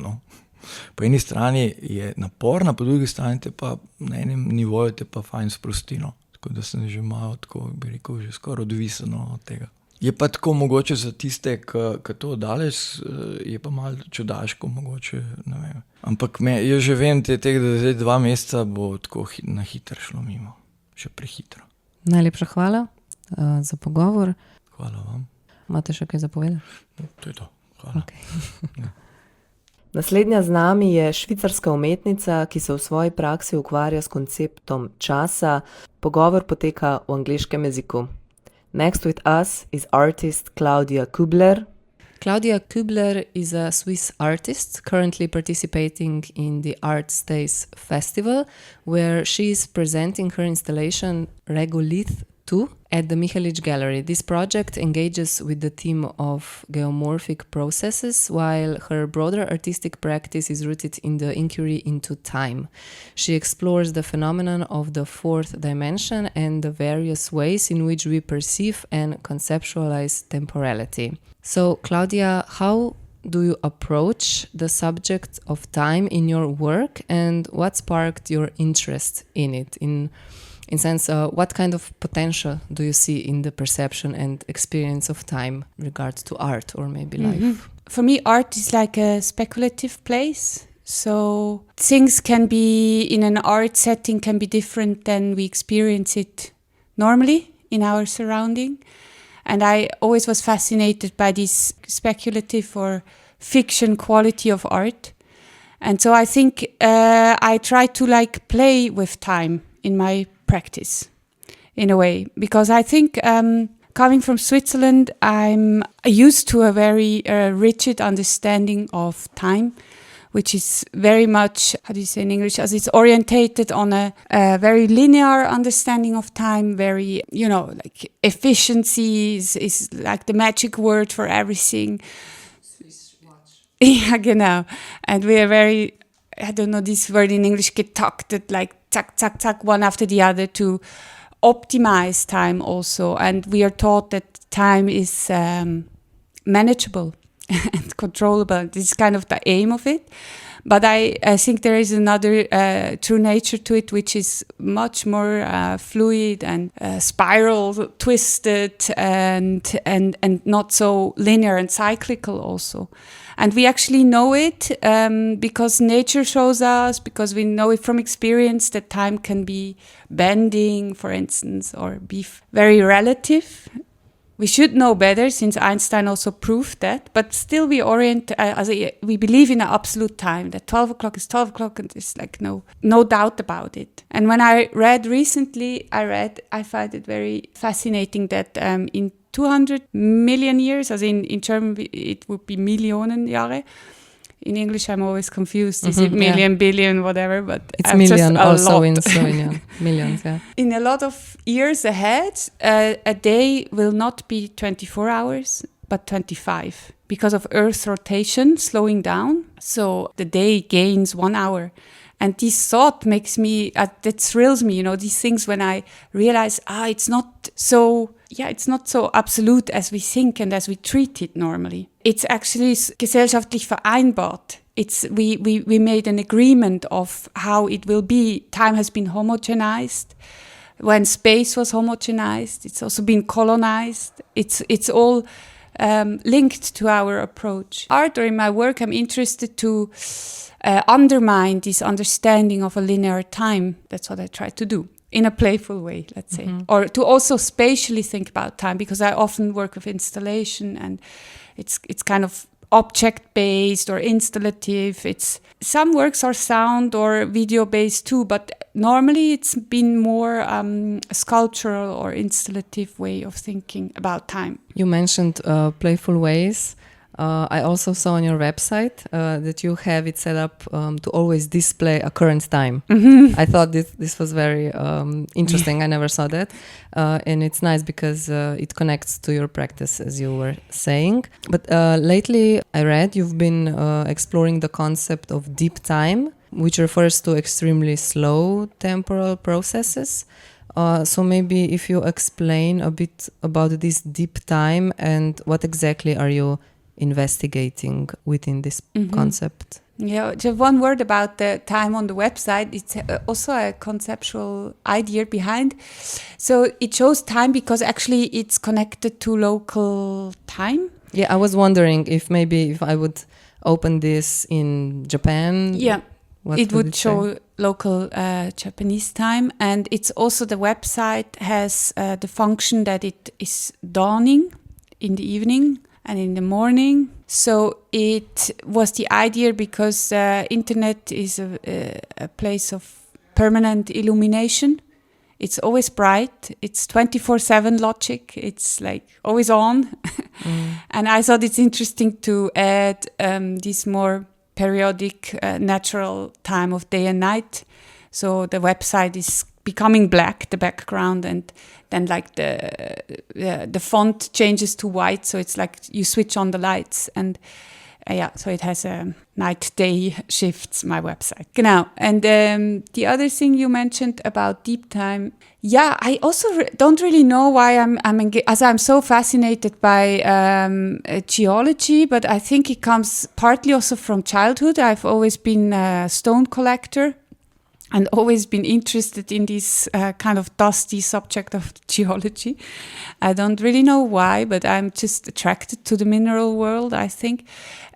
Po eni strani je naporna, po drugi strani te pa na enem nivoju te pa fajn sprosti, Tako da sem že malo tako, bi rekel, že skoraj odvisen od tega. Je pa tako mogoče za tiste, ki to daleč, je pa malo čudaško mogoče, ne vem. Ampak jaz že vem, da zdaj 2 meseca bo tako na hitro šlo mimo, še prehitro. Najlepša hvala za pogovor. Hvala vam. Imate še kaj za povedati? To je to. Hvala. Okay. Naslednja z nami je švicarska umetnica, ki se v svoji praksi ukvarja s konceptom časa. Pogovor poteka v angleškem jeziku. Next with us is artist Claudia Kűbler. Claudia Kűbler is a Swiss artist currently participating in the Art Stays Festival, where she is presenting her installation Regolith 2 at the Michelic Gallery. This project engages with the theme of geomorphic processes, while her broader artistic practice is rooted in the inquiry into time. She explores the phenomenon of the fourth dimension and the various ways in which we perceive and conceptualize temporality. So, Claudia, how do you approach the subject of time in your work, and what sparked your interest in it? In sense, what kind of potential do you see in the perception and experience of time in regards to art or maybe life? For me, art is like a speculative place. So things can be, in an art setting, can be different than we experience it normally in our surrounding. And I always was fascinated by this speculative or fiction quality of art. And so I think I try to play with time in my practice in a way, because I think coming from Switzerland, I'm used to a very rigid understanding of time, which is very much, how do you say in English, as it's orientated on a very linear understanding of time, very, like efficiency is like the magic word for everything. Yeah, genau. And we are very, I don't know this word in English, getaktet, like zack, zack, zack, one after the other to optimize time also. And we are taught that time is manageable and controllable. This is kind of the aim of it. But I think there is another true nature to it, which is much more fluid and spiral, twisted, and not so linear and cyclical also. And we actually know it because nature shows us, because we know it from experience that time can be bending, for instance, or be very relative. We should know better, since Einstein also proved that, but still we we believe in an absolute time, that 12 o'clock is 12 o'clock, and there's like no doubt about it. And when I read recently, I find it very fascinating that in 200 million years, as in German it would be Millionen Jahre. In English, I'm always confused. Is it million, billion, whatever? But it's million also in Slovenian. Millions, yeah. In a lot of years ahead, a day will not be 24 hours, but 25, because of Earth's rotation slowing down. So the day gains 1 hour. And this thought makes me, that thrills me, these things when I realize, it's not so absolute as we think and as we treat it normally. It's actually gesellschaftlich vereinbart. We made an agreement of how it will be. Time has been homogenized. When space was homogenized, it's also been colonized. It's all linked to our approach. Art, or in my work, I'm interested to undermine this understanding of a linear time. That's what I try to do. In a playful way, let's say. Or to also spatially think about time, because I often work with installation, and it's kind of object-based or installative. Some works are sound or video-based too, but normally it's been more a sculptural or installative way of thinking about time. You mentioned playful ways. I also saw on your website that you have it set up to always display a current time. I thought this was very interesting. I never saw that. And it's nice because it connects to your practice, as you were saying. But lately I read you've been exploring the concept of deep time, which refers to extremely slow temporal processes. So maybe if you explain a bit about this deep time and what exactly are you investigating within this concept. Yeah, just one word about the time on the website. It's also a conceptual idea behind. So it shows time because actually it's connected to local time. Yeah, I was wondering if I would open this in Japan. Yeah, it would show local Japanese time. And it's also, the website has the function that it is dawning in the evening and in the morning. So it was the idea because internet is a place of permanent illumination. It's always bright. It's 24/7 logic. It's like always on. And I thought it's interesting to add this more periodic natural time of day and night. So the website is becoming black, the background, and then like the font changes to white, so it's like you switch on the lights, and so it has a night-day shifts, my website. Genau. And the other thing you mentioned about deep time, I also don't really know why I'm so fascinated by geology, but I think it comes partly also from childhood. I've always been a stone collector and always been interested in this kind of dusty subject of geology. I don't really know why, but I'm just attracted to the mineral world, I think.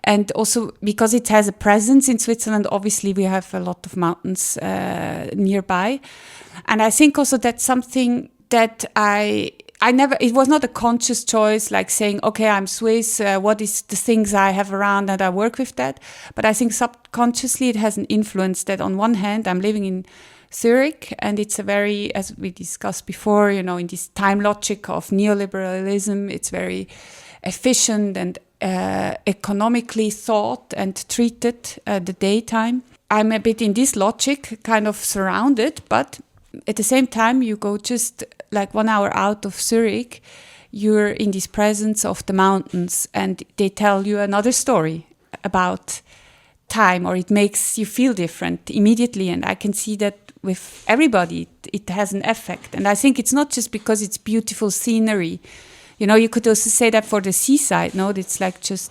And also because it has a presence in Switzerland, obviously we have a lot of mountains nearby. And I think also that's something that it was not a conscious choice, like saying, okay, I'm Swiss, what is the things I have around and I work with that. But I think subconsciously it has an influence that on one hand, I'm living in Zurich, and it's a very, as we discussed before, in this time logic of neoliberalism, it's very efficient and economically thought and treated the daytime. I'm a bit in this logic, kind of surrounded, but at the same time, you go just like 1 hour out of Zurich, you're in this presence of the mountains, and they tell you another story about time, or it makes you feel different immediately. And I can see that with everybody, it has an effect. And I think it's not just because it's beautiful scenery. You know, you could also say that for the seaside, no? It's like just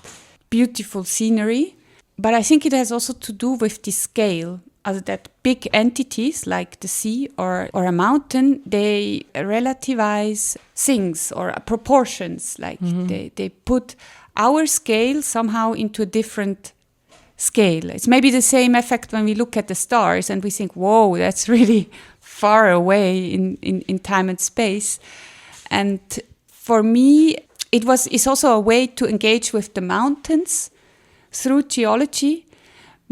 beautiful scenery. But I think it has also to do with the scale. That big entities like the sea or a mountain, they relativize things or proportions. Like they put our scale somehow into a different scale. It's maybe the same effect when we look at the stars and we think, whoa, that's really far away in time and space. And for me, it's also a way to engage with the mountains through geology,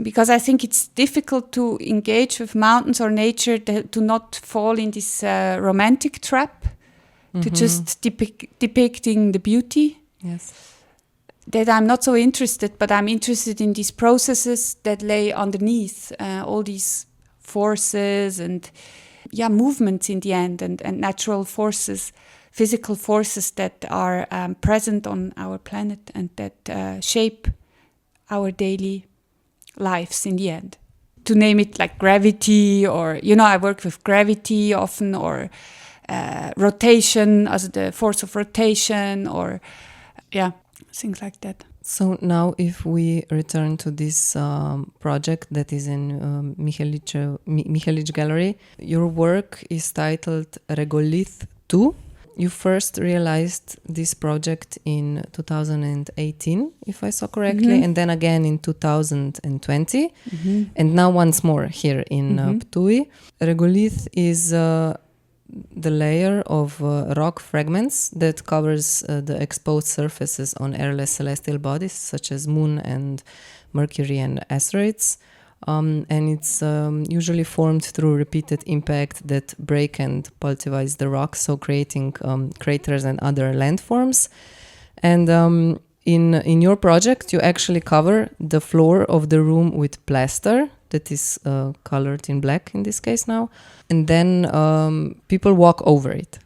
because I think it's difficult to engage with mountains or nature to not fall in this romantic trap, to just depicting the beauty. Yes. That I'm not so interested, but I'm interested in these processes that lay underneath all these forces and movements in the end, and natural forces, physical forces that are present on our planet and that shape our daily lives in the end. To name it like gravity, or, I work with gravity often, or rotation as the force of rotation, or things like that. So now if we return to this project that is in Mihelic Gallery, your work is titled Regolith 2. You first realized this project in 2018, if I saw correctly, and then again in 2020, and now once more here in Ptuj. Regolith is the layer of rock fragments that covers the exposed surfaces on airless celestial bodies, such as Moon and Mercury and asteroids. And it's usually formed through repeated impact that break and pulverize the rock, so creating craters and other landforms. And in your project, you actually cover the floor of the room with plaster that is colored in black in this case now. And then people walk over it.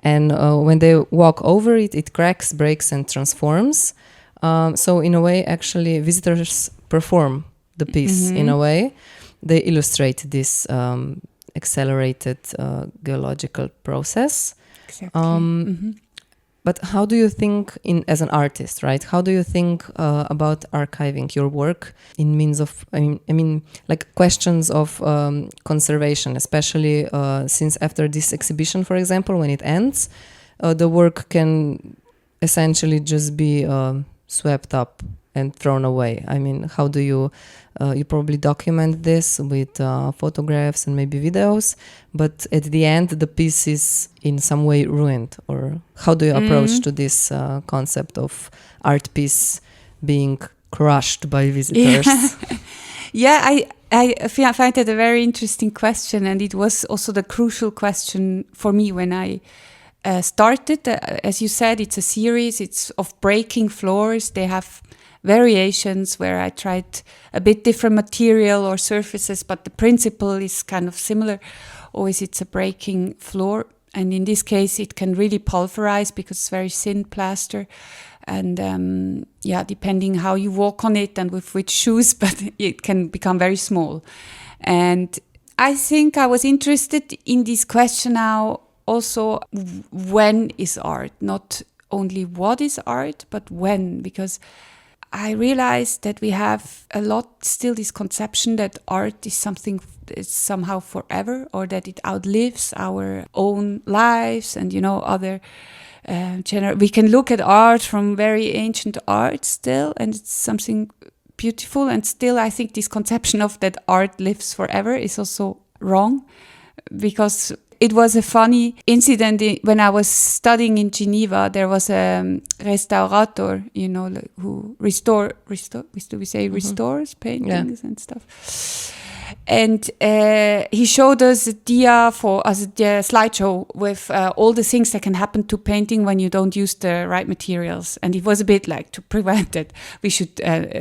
And when they walk over it, it cracks, breaks, and transforms. So in a way, actually, visitors perform the piece in a way. They illustrate this accelerated geological process. Exactly. But how do you think, as an artist, right? How do you think about archiving your work in means of, like questions of conservation, especially since after this exhibition, for example, when it ends, the work can essentially just be swept up and thrown away. I mean, how do you probably document this with photographs and maybe videos, but at the end the piece is in some way ruined? Or how do you approach to this concept of art piece being crushed by visitors? I find that a very interesting question, and it was also the crucial question for me when I started. As you said, it's a series, it's of breaking floors. They have variations where I tried a bit different material or surfaces, but the principle is kind of similar. Always it's a breaking floor, and in this case it can really pulverize because it's very thin plaster, and depending how you walk on it and with which shoes, but it can become very small. And I think I was interested in this question now also, when is art? Not only what is art, but when, because I realized that we have a lot still this conception that art is something that's somehow forever, or that it outlives our own lives and, other we can look at art from very ancient art still, and it's something beautiful. And still, I think this conception of that art lives forever is also wrong, because it was a funny incident when I was studying in Geneva. There was a restaurator, who restores paintings and stuff. And he showed us a dia the slideshow with all the things that can happen to painting when you don't use the right materials. And it was a bit like, to prevent it, we should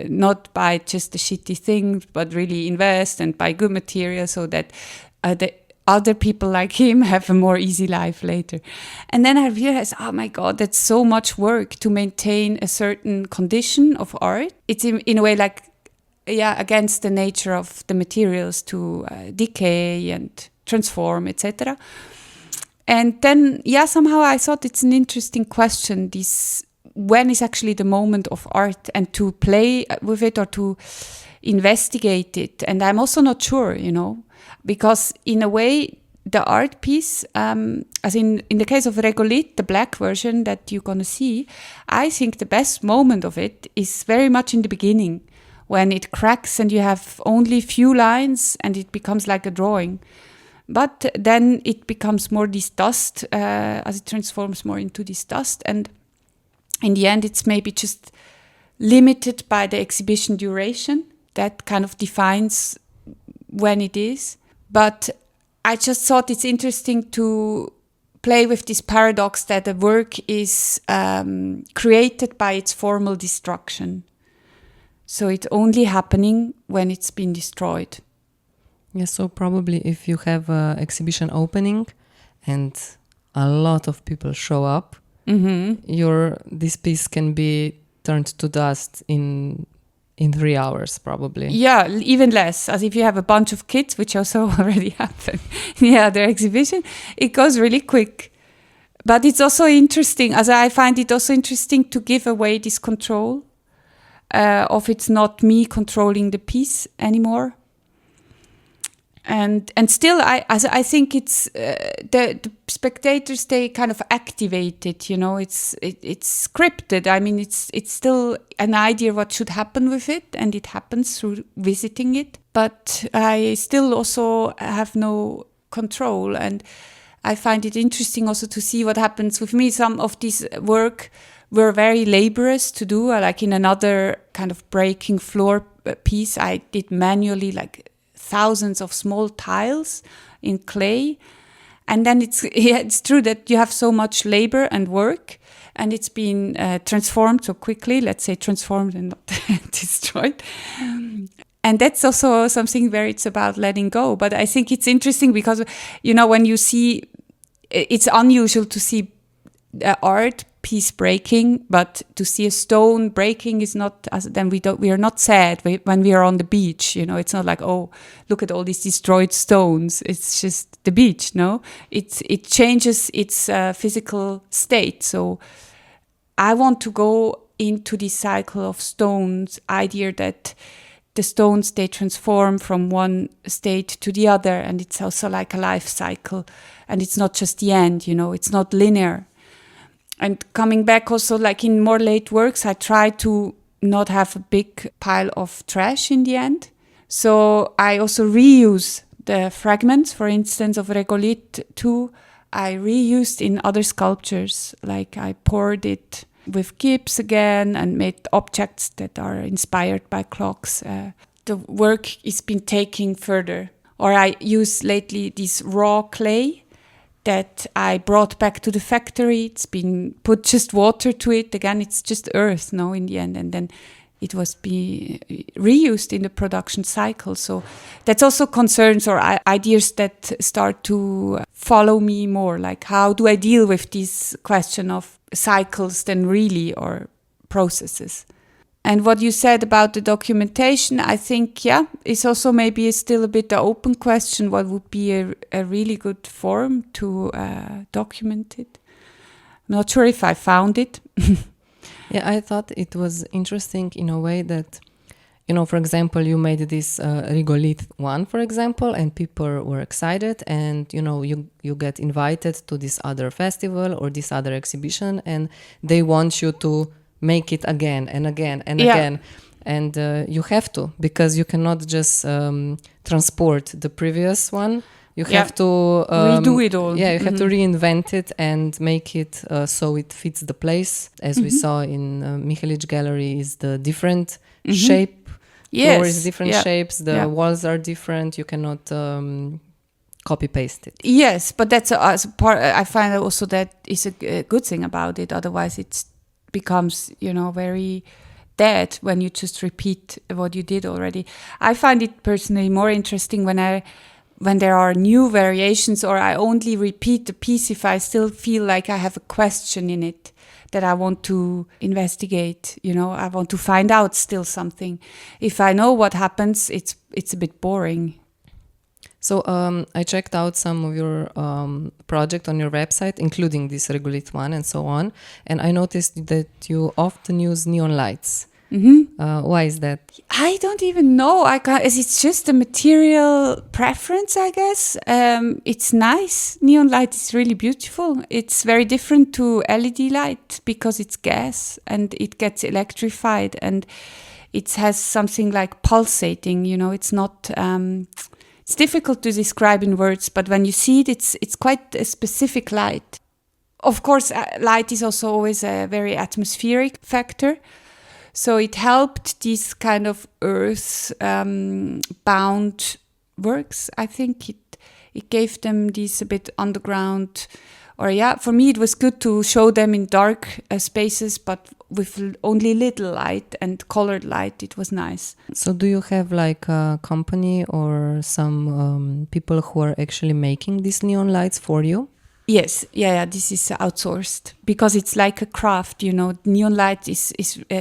not buy just the shitty things, but really invest and buy good materials so that the other people like him have a more easy life later. And then I realized, oh my God, that's so much work to maintain a certain condition of art. It's in a way like, against the nature of the materials to decay and transform, etc. And then, somehow I thought it's an interesting question, this, when is actually the moment of art, and to play with it or to investigate it. And I'm also not sure, because in a way, the art piece, as in the case of Regolith, the black version that you're going to see, I think the best moment of it is very much in the beginning, when it cracks and you have only few lines and it becomes like a drawing. But then it becomes more this dust, as it transforms more into this dust. And in the end, it's maybe just limited by the exhibition duration. That kind of defines when it is. But I just thought it's interesting to play with this paradox that a work is created by its formal destruction. So it's only happening when it's been destroyed. Yeah, so probably if you have an exhibition opening and a lot of people show up, this piece can be turned to dust in 3 hours, probably. Yeah, even less. As if you have a bunch of kids, which also already happened in the other exhibition, it goes really quick. But it's also interesting, as I find it also interesting to give away this control. Of it's not me controlling the piece anymore, and still I think it's the spectators, they kind of activate it. It's scripted. I mean, it's still an idea what should happen with it, and it happens through visiting it. But I still also have no control, and I find it interesting also to see what happens with me. Some of this work were very laborious to do. Like in another kind of breaking floor piece, I did manually like thousands of small tiles in clay. And then it's true that you have so much labor and work, and it's been transformed so quickly, let's say transformed and not destroyed. And that's also something where it's about letting go. But I think it's interesting because, when you see, it's unusual to see art piece breaking, but to see a stone breaking is not, then we are not sad when we are on the beach. It's not like, oh, look at all these destroyed stones. It's just the beach. No, it changes its physical state. So I want to go into this cycle of stones, idea that the stones, they transform from one state to the other, and it's also like a life cycle, and it's not just the end. It's not linear. And coming back also, like in more late works, I try to not have a big pile of trash in the end. So I also reuse the fragments, for instance, of Regolith 2. I reused in other sculptures, like I poured it with gips again and made objects that are inspired by clocks. The work is been taken further. Or I use lately this raw clay that I brought back to the factory. It's been put just water to it. Again, it's just earth, in the end. And then it was be reused in the production cycle. So that's also concerns or ideas that start to follow me more. Like, how do I deal with this question of cycles then really, or processes? And what you said about the documentation, I think, it's also maybe still a bit the open question. What would be a really good form to document it? I'm not sure if I found it. Yeah, I thought it was interesting in a way that, for example, you made this Regolith 1, for example, and people were excited, and, you get invited to this other festival or this other exhibition, and they want you to make it again and again and again. And you have to, because you cannot just transport the previous one. You have to redo it all. Yeah, you have to reinvent it and make it so it fits the place. As we saw in Michelic Gallery, is the different shape floor is different yeah, shapes, the yeah. walls are different, you cannot copy paste it. Yes, but that's as a part. I find also that is a good thing about it. Otherwise, it becomes very dead when you just repeat what you did already. I find it personally more interesting when there are new variations, or I only repeat the piece if I still feel like I have a question in it that I want to investigate. I want to find out still something. If I know what happens, it's a bit boring. So I checked out some of your project on your website, including this Regulit one and so on, and I noticed that you often use neon lights. Why is that? I don't even know. It's just a material preference, I guess. It's nice. Neon light is really beautiful. It's very different to LED light because it's gas and it gets electrified and it has something like pulsating. It's not. It's difficult to describe in words, but when you see it, it's quite a specific light. Of course, light is also always a very atmospheric factor. So it helped these kind of earth-bound works. I think it gave them these a bit underground, for me it was good to show them in dark spaces, but with only little light and colored light. It was nice. So do you have like a company or some people who are actually making these neon lights for you? Yes, this is outsourced because it's like a craft, Neon light is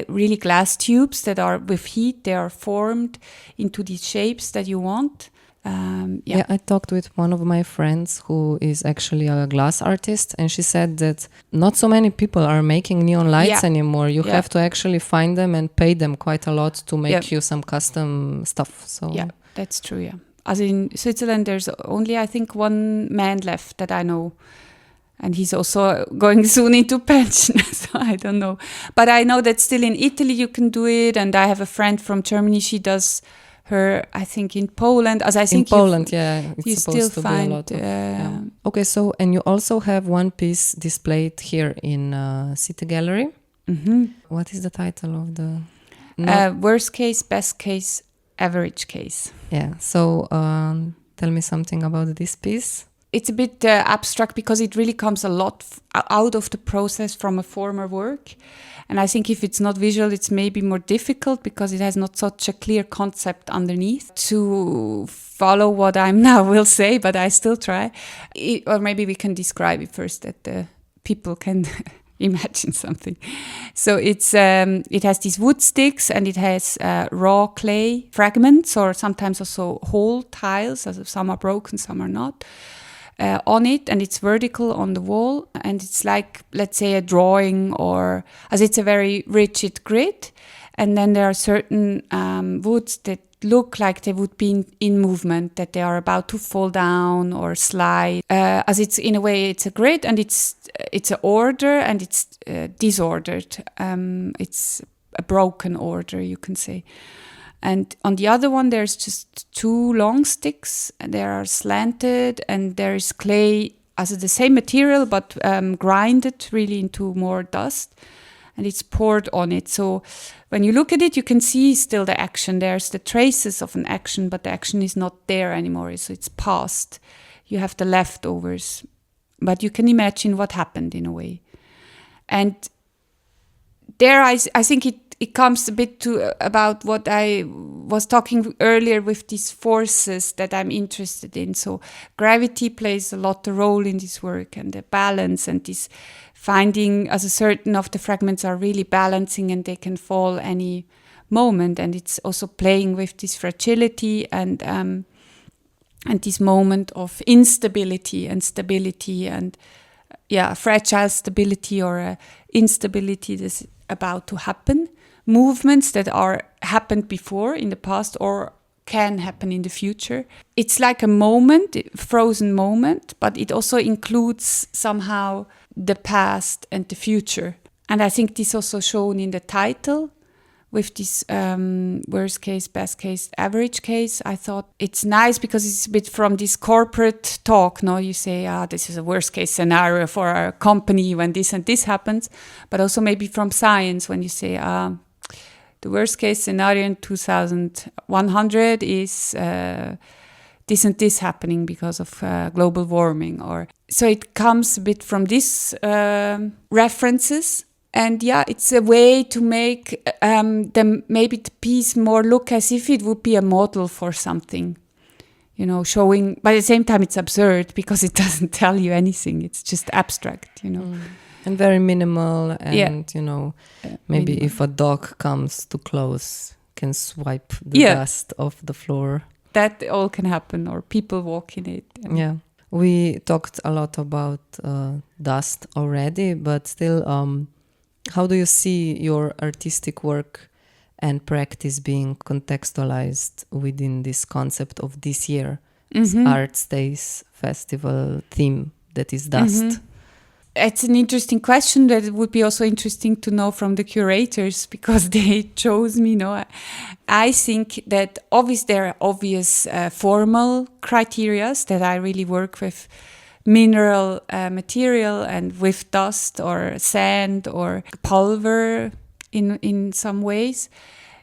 really glass tubes that are with heat. They are formed into these shapes that you want. I talked with one of my friends who is actually a glass artist, and she said that not so many people are making neon lights anymore. You have to actually find them and pay them quite a lot to make you some custom stuff. So yeah, that's true. Yeah. As in Switzerland, there's only, I think, one man left that I know. And he's also going soon into pension, so I don't know. But I know that still in Italy you can do it. And I have a friend from Germany, she does her, I think, in Poland. As I think in Poland, it's supposed to find, be a lot of... Okay, so, and you also have one piece displayed here in City Gallery. Mm-hmm. What is the title of the... Worst case, best case, average case. Yeah, so tell me something about this piece. It's a bit abstract because it really comes a lot out of the process from a former work. And I think if it's not visual, it's maybe more difficult because it has not such a clear concept underneath to follow what I now will say, but I still try. Or maybe we can describe it first that the people can... imagine something. So it has these wood sticks and it has raw clay fragments or sometimes also whole tiles, as some are broken, some are not, on it, and it's vertical on the wall, and it's like, let's say, a drawing, or as it's a very rigid grid, and then there are certain woods that look like they would be in movement, that they are about to fall down or slide. As it's in a way, it's a grid and it's an order and it's disordered. It's a broken order, you can say. And on the other one, there's just two long sticks. They are slanted, and there is clay as the same material, but grinded really into more dust. And it's poured on it. So when you look at it, you can see still the action. There's the traces of an action, but the action is not there anymore. So it's past. You have the leftovers. But you can imagine what happened in a way. And there I think it comes a bit to about what I was talking earlier with these forces that I'm interested in. So gravity plays a lot of role in this work, and the balance and this finding as a certain of the fragments are really balancing and they can fall any moment. And it's also playing with this fragility and this moment of instability and stability and fragile stability or instability that's about to happen. Movements that are happened before in the past or can happen in the future. It's like a moment, a frozen moment, but it also includes somehow the past and the future. And I think this also shown in the title with this worst case, best case, average case. I thought it's nice because it's a bit from this corporate talk. No, you say, this is a worst case scenario for our company when this and this happens, but also maybe from science when you say, the worst case scenario in 2100 is this and this happening because of global warming. Or so it comes a bit from these references. And yeah, it's a way to make maybe the piece more look as if it would be a model for something, showing, but at the same time it's absurd because it doesn't tell you anything. It's just abstract, And very minimal, and maybe minimal. if a dog comes too close, can swipe the dust off the floor. That all can happen, or people walk in it. Yeah. We talked a lot about dust already, but still, how do you see your artistic work and practice being contextualized within this concept of this year, Arts Days Festival theme that is dust? It's an interesting question that would be also interesting to know from the curators, because they chose me. I think that there are obvious formal criteria that I really work with mineral material and with dust or sand or pulver in some ways.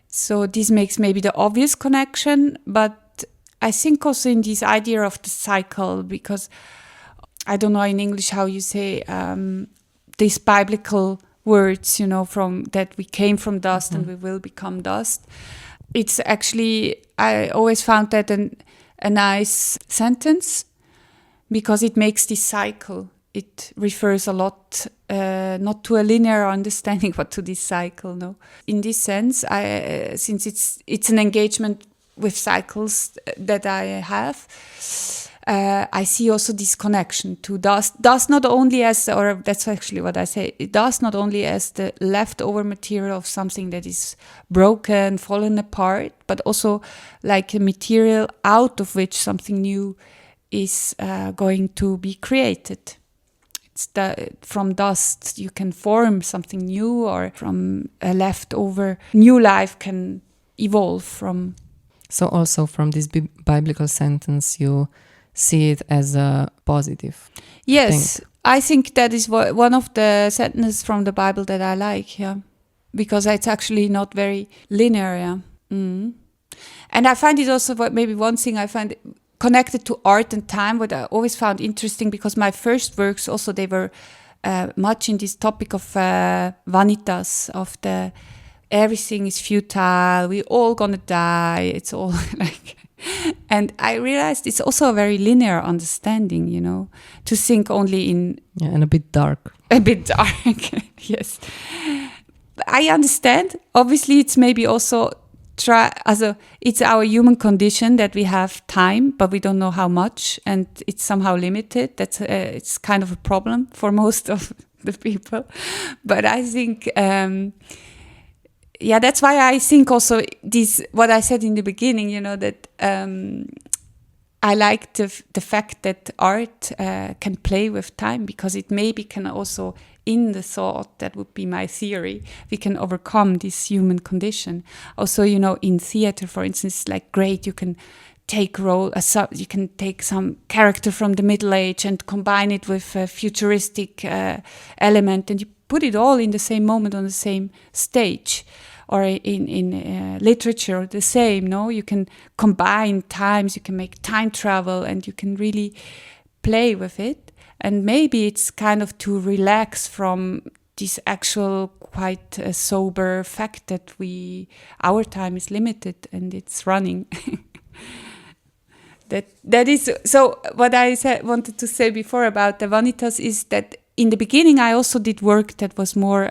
So this makes maybe the obvious connection, but I think also in this idea of the cycle, because I don't know in English how you say these biblical words, from that we came from dust and we will become dust. It's actually, I always found that a nice sentence, because it makes this cycle. It refers a lot, not to a linear understanding, but to this cycle. No, in this sense, since it's an engagement with cycles that I have, I see also this connection to dust. Dust not only as, or that's actually what I say, dust not only as the leftover material of something that is broken, fallen apart, but also like a material out of which something new is going to be created. It's from dust you can form something new, or from a leftover new life can evolve from. So also from this biblical sentence you see it as a positive. Yes, I think that is one of the sentences from the Bible that I like, because it's actually not very linear. And I find it also, maybe one thing I find connected to art and time, what I always found interesting, because my first works also, they were much in this topic of vanitas, of the everything is futile, we all gonna die, it's all like... And I realized it's also a very linear understanding, to think only in... Yeah, and a bit dark. A bit dark, yes. I understand. Obviously, it's maybe also... it's our human condition that we have time, but we don't know how much, and it's somehow limited. That's it's kind of a problem for most of the people. But I think... that's why I think also this, what I said in the beginning, that I like the fact that art can play with time, because it maybe can also, in the thought, that would be my theory, we can overcome this human condition. Also, in theater, for instance, like great, you can take you can take some character from the Middle Age and combine it with a futuristic element, and you put it all in the same moment on the same stage. Or in literature, the same, no? You can combine times, you can make time travel, and you can really play with it. And maybe it's kind of to relax from this actual quite sober fact that our time is limited and it's running. That is, so what I wanted to say before about the vanitas is that in the beginning I also did work that was more...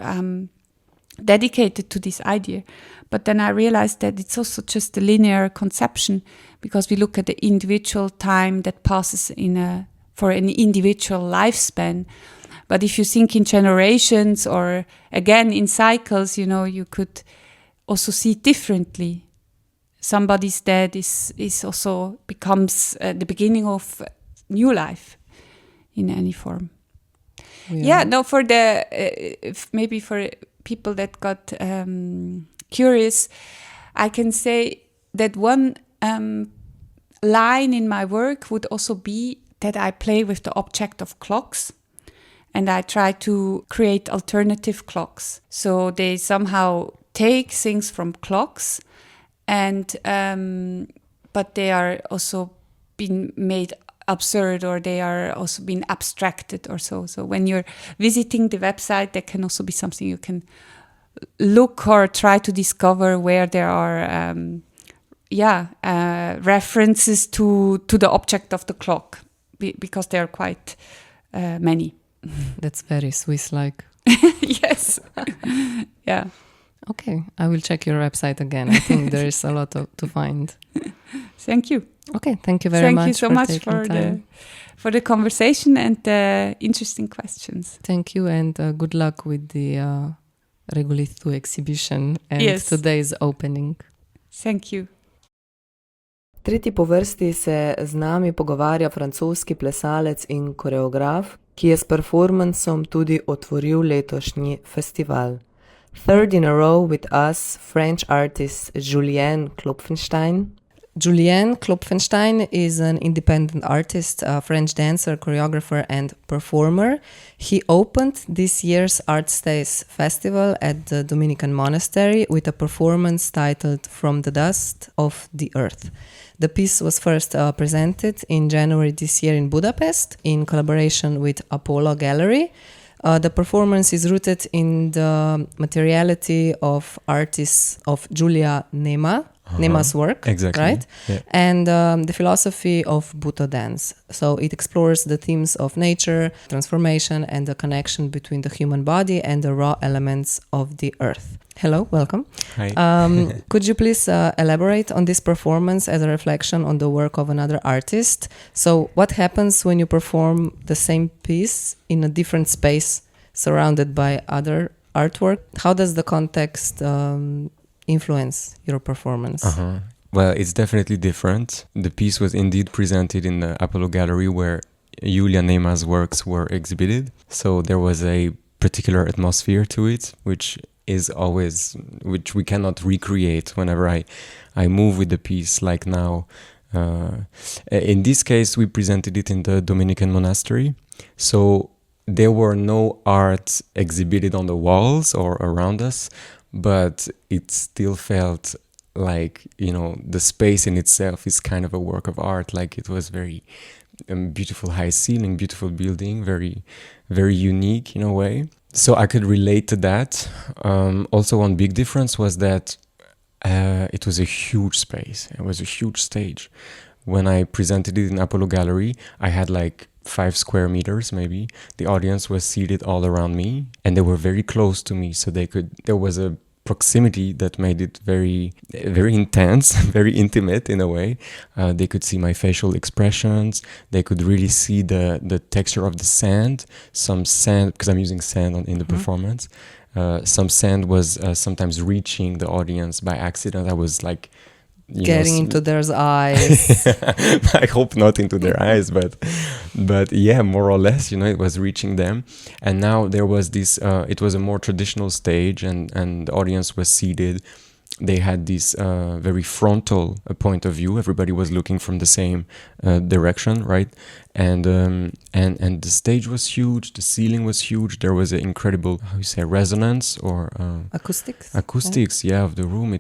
dedicated to this idea, but then I realized that it's also just a linear conception, because we look at the individual time that passes for an individual lifespan. But if you think in generations, or again in cycles, you could also see it differently. Somebody's death is also becomes the beginning of new life in any form. For the maybe for people that got curious, I can say that one line in my work would also be that I play with the object of clocks, and I try to create alternative clocks. So they somehow take things from clocks, and but they are also been made absurd, or they are also been abstracted or so. So when you're visiting the website, there can also be something you can look or try to discover where there are references to the object of the clock, because there are quite many. That's very Swiss-like. Yes. Yeah. Okay, I will check your website again. I think there is a lot to find. Thank you. Okay, thank you very much. Thank you so much for the conversation and the interesting questions. Thank you, and good luck with the Regolith exhibition and today's opening. Thank you. Tretji po vrsti se z nami pogovarja francoski plesalec in koreograf, ki je s performancom tudi otvoril letošnji festival. Third in a row with us, French artist Julien Klopfenstein. Julien Klopfenstein is an independent artist, a French dancer, choreographer and performer. He opened this year's ArtStays festival at the Dominican monastery with a performance titled From the Dust of the Earth. The piece was first presented in January this year in Budapest in collaboration with Apollo Gallery. The performance is rooted in the materiality of artists of Julia Nema's work, exactly. Right? Yeah. And the philosophy of Buto dance. So it explores the themes of nature, transformation, and the connection between the human body and the raw elements of the earth. Hello, welcome. Hi. Could you please elaborate on this performance as a reflection on the work of another artist? So what happens when you perform the same piece in a different space surrounded by other artwork? How does the context influence your performance? Well, it's definitely different. The piece was indeed presented in the Apollo Gallery where Julia Nema's works were exhibited. So there was a particular atmosphere to it, which we cannot recreate whenever I move with the piece like now. In this case, we presented it in the Dominican monastery. So there were no art exhibited on the walls or around us, but it still felt like, the space in itself is kind of a work of art. Like it was very beautiful high ceiling, beautiful building, very, very unique in a way. So I could relate to that. Also, one big difference was that it was a huge space. It was a huge stage. When I presented it in Apollo Gallery, I had like 5 square meters maybe. The audience was seated all around me and they were very close to me, so there was a proximity that made it very, very intense, very intimate in a way. They could see my facial expressions. They could really see the texture of the sand. Some sand, because I'm using sand in the performance. Some sand was sometimes reaching the audience by accident. I was like, getting into their eyes. I hope not into their eyes, but yeah, more or less, it was reaching them. And now there was this, it was a more traditional stage, and the audience was seated. They had this very frontal point of view. Everybody was looking from the same direction, right? And the stage was huge. The ceiling was huge. There was an incredible, resonance or acoustics, of the room.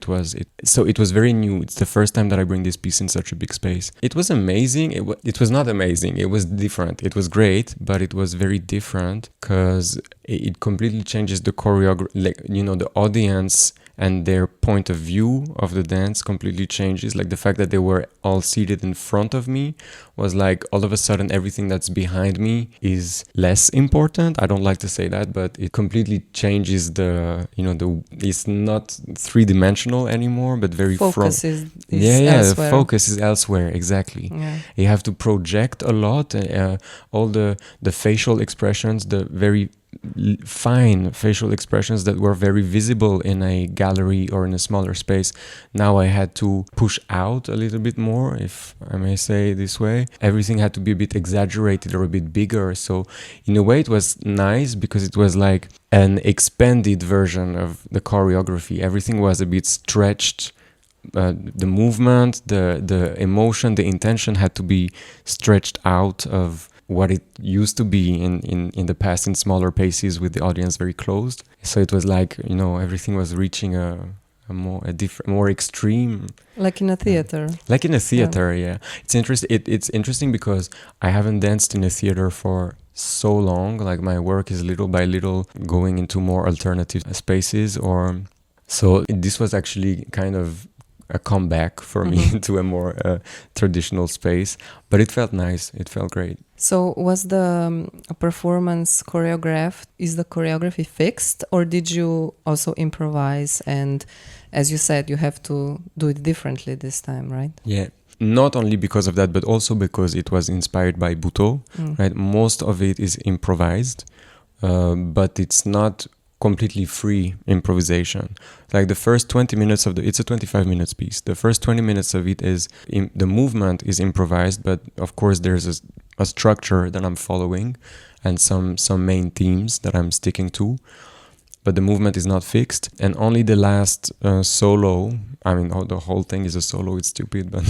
So it was very new. It's the first time that I bring this piece in such a big space. It was amazing. It was not amazing. It was different. It was great, but it was very different because it completely changes the choreography. The audience and their point of view of the dance completely changes. Like the fact that they were all seated in front of me was like all of a sudden everything that's behind me is less important. I don't like to say that, but it completely changes it's not three-dimensional anymore, but very focus is elsewhere. The focus is elsewhere, exactly. Yeah. You have to project a lot, all the facial expressions, the very fine facial expressions that were very visible in a gallery or in a smaller space. Now I had to push out a little bit more, if I may say it this way. Everything had to be a bit exaggerated or a bit bigger. So in a way it was nice because it was like an expanded version of the choreography. Everything was a bit stretched. The movement, the emotion, the intention had to be stretched out of what it used to be in the past in smaller paces with the audience very closed. So it was like, everything was reaching a more extreme. Like in a theater. Like in a theater, yeah. It's interesting because I haven't danced in a theater for so long. Like my work is little by little going into more alternative spaces, so this was actually kind of a comeback for me to a more traditional space, but it felt nice. It felt great. So was the performance choreographed? Is the choreography fixed, or did you also improvise? And as you said, you have to do it differently this time, right? Yeah. Not only because of that, but also because it was inspired by Buto, right? Most of it is improvised, but it's not completely free improvisation. Like the first 20 minutes it's a 25 minutes piece. The first 20 minutes of it is, the movement is improvised, but of course there's a structure that I'm following and some main themes that I'm sticking to. But the movement is not fixed, and only the last solo, the whole thing is a solo, it's stupid, but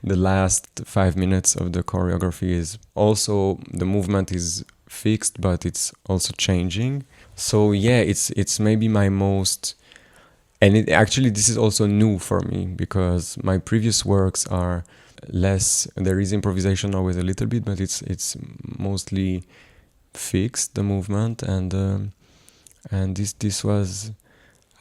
the last 5 minutes of the choreography is also, the movement is fixed, but it's also changing. So yeah, it's maybe my most, and this is also new for me, because my previous works are less, there is improvisation always a little bit, but it's mostly fixed, the movement, and this was,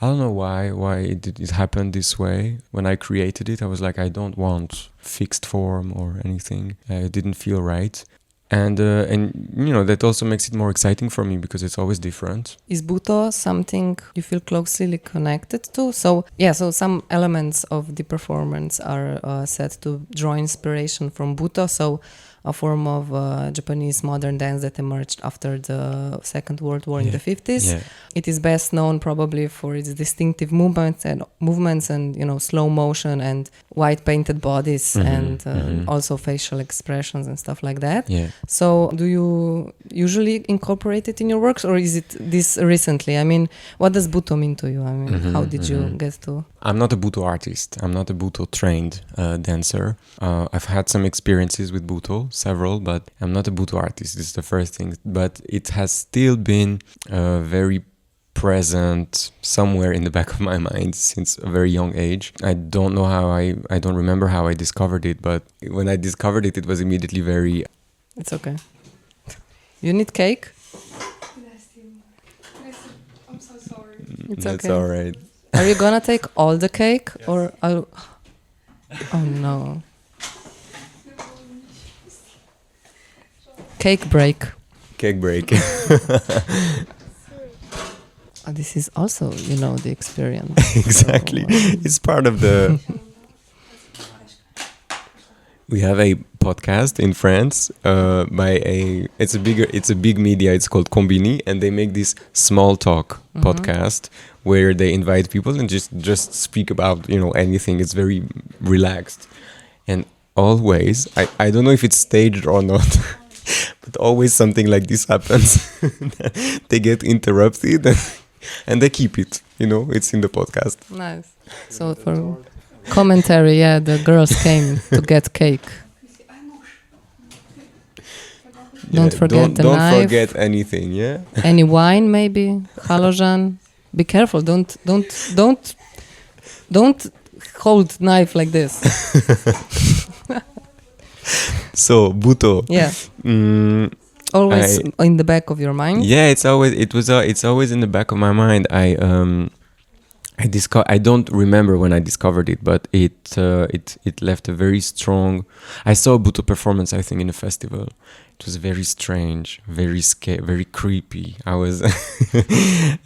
I don't know why it happened this way. When I created it, I was like, I don't want fixed form or anything. It didn't feel right. And that also makes it more exciting for me because it's always different. Is Buto something you feel closely connected to? So some elements of the performance are said to draw inspiration from Buto. So a form of Japanese modern dance that emerged after the Second World War in the 50s. Yeah. It is best known probably for its distinctive movements and slow motion and white painted bodies and also facial expressions and stuff like that. Yeah. So do you usually incorporate it in your works, or is it this recently? I mean, what does Buto mean to you? I mean, how did you get to? I'm not a Buto artist. I'm not a Buto trained dancer. I've had some experiences with Buto, several, but I'm not a Buto artist. This is the first thing. But it has still been very present somewhere in the back of my mind since a very young age. I don't know I don't remember how I discovered it, but when I discovered it, it was immediately very... It's okay. You need cake? I'm so sorry. It's That's okay. all right. Are you gonna take all the cake, or oh no? Cake break. Cake break. This is also, the experience. Exactly. So, it's part of the... We have a podcast in France it's a big media, it's called Combini, and they make this small talk podcast where they invite people and just speak about anything. It's very relaxed, and always I don't know if it's staged or not, but always something like this happens. They get interrupted and they keep it, it's in the podcast. Nice. So for commentary, the girls came to get cake. Don't forget the don't knife. Don't forget anything, yeah? Any wine, maybe? Halogen. Be careful. Don't hold knife like this. So, Buto. Yeah. Always in the back of your mind. Yeah, it's always in the back of my mind. I don't remember when I discovered it, but it left a very strong... I saw a Buto performance, I think, in a festival. It was very strange, very scary, very creepy. I was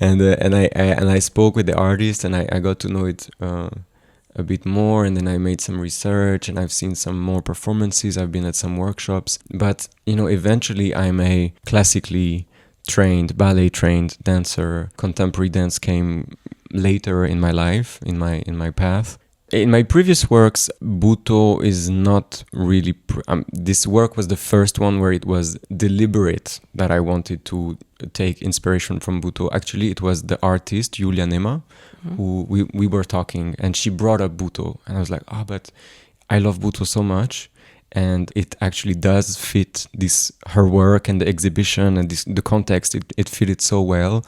and I spoke with the artist, and I got to know it a bit more, and then I made some research, and I've seen some more performances. I've been at some workshops, but eventually I'm a classically trained, ballet trained dancer. Contemporary dance came later in my life, in my path. In my previous works, Buto is not really... this work was the first one where it was deliberate that I wanted to take inspiration from Buto. Actually, it was the artist, Julien who we were talking, and she brought up Buto. And I was like, but I love Buto so much. and it actually does fit her work and the exhibition and the context. It fitted so well.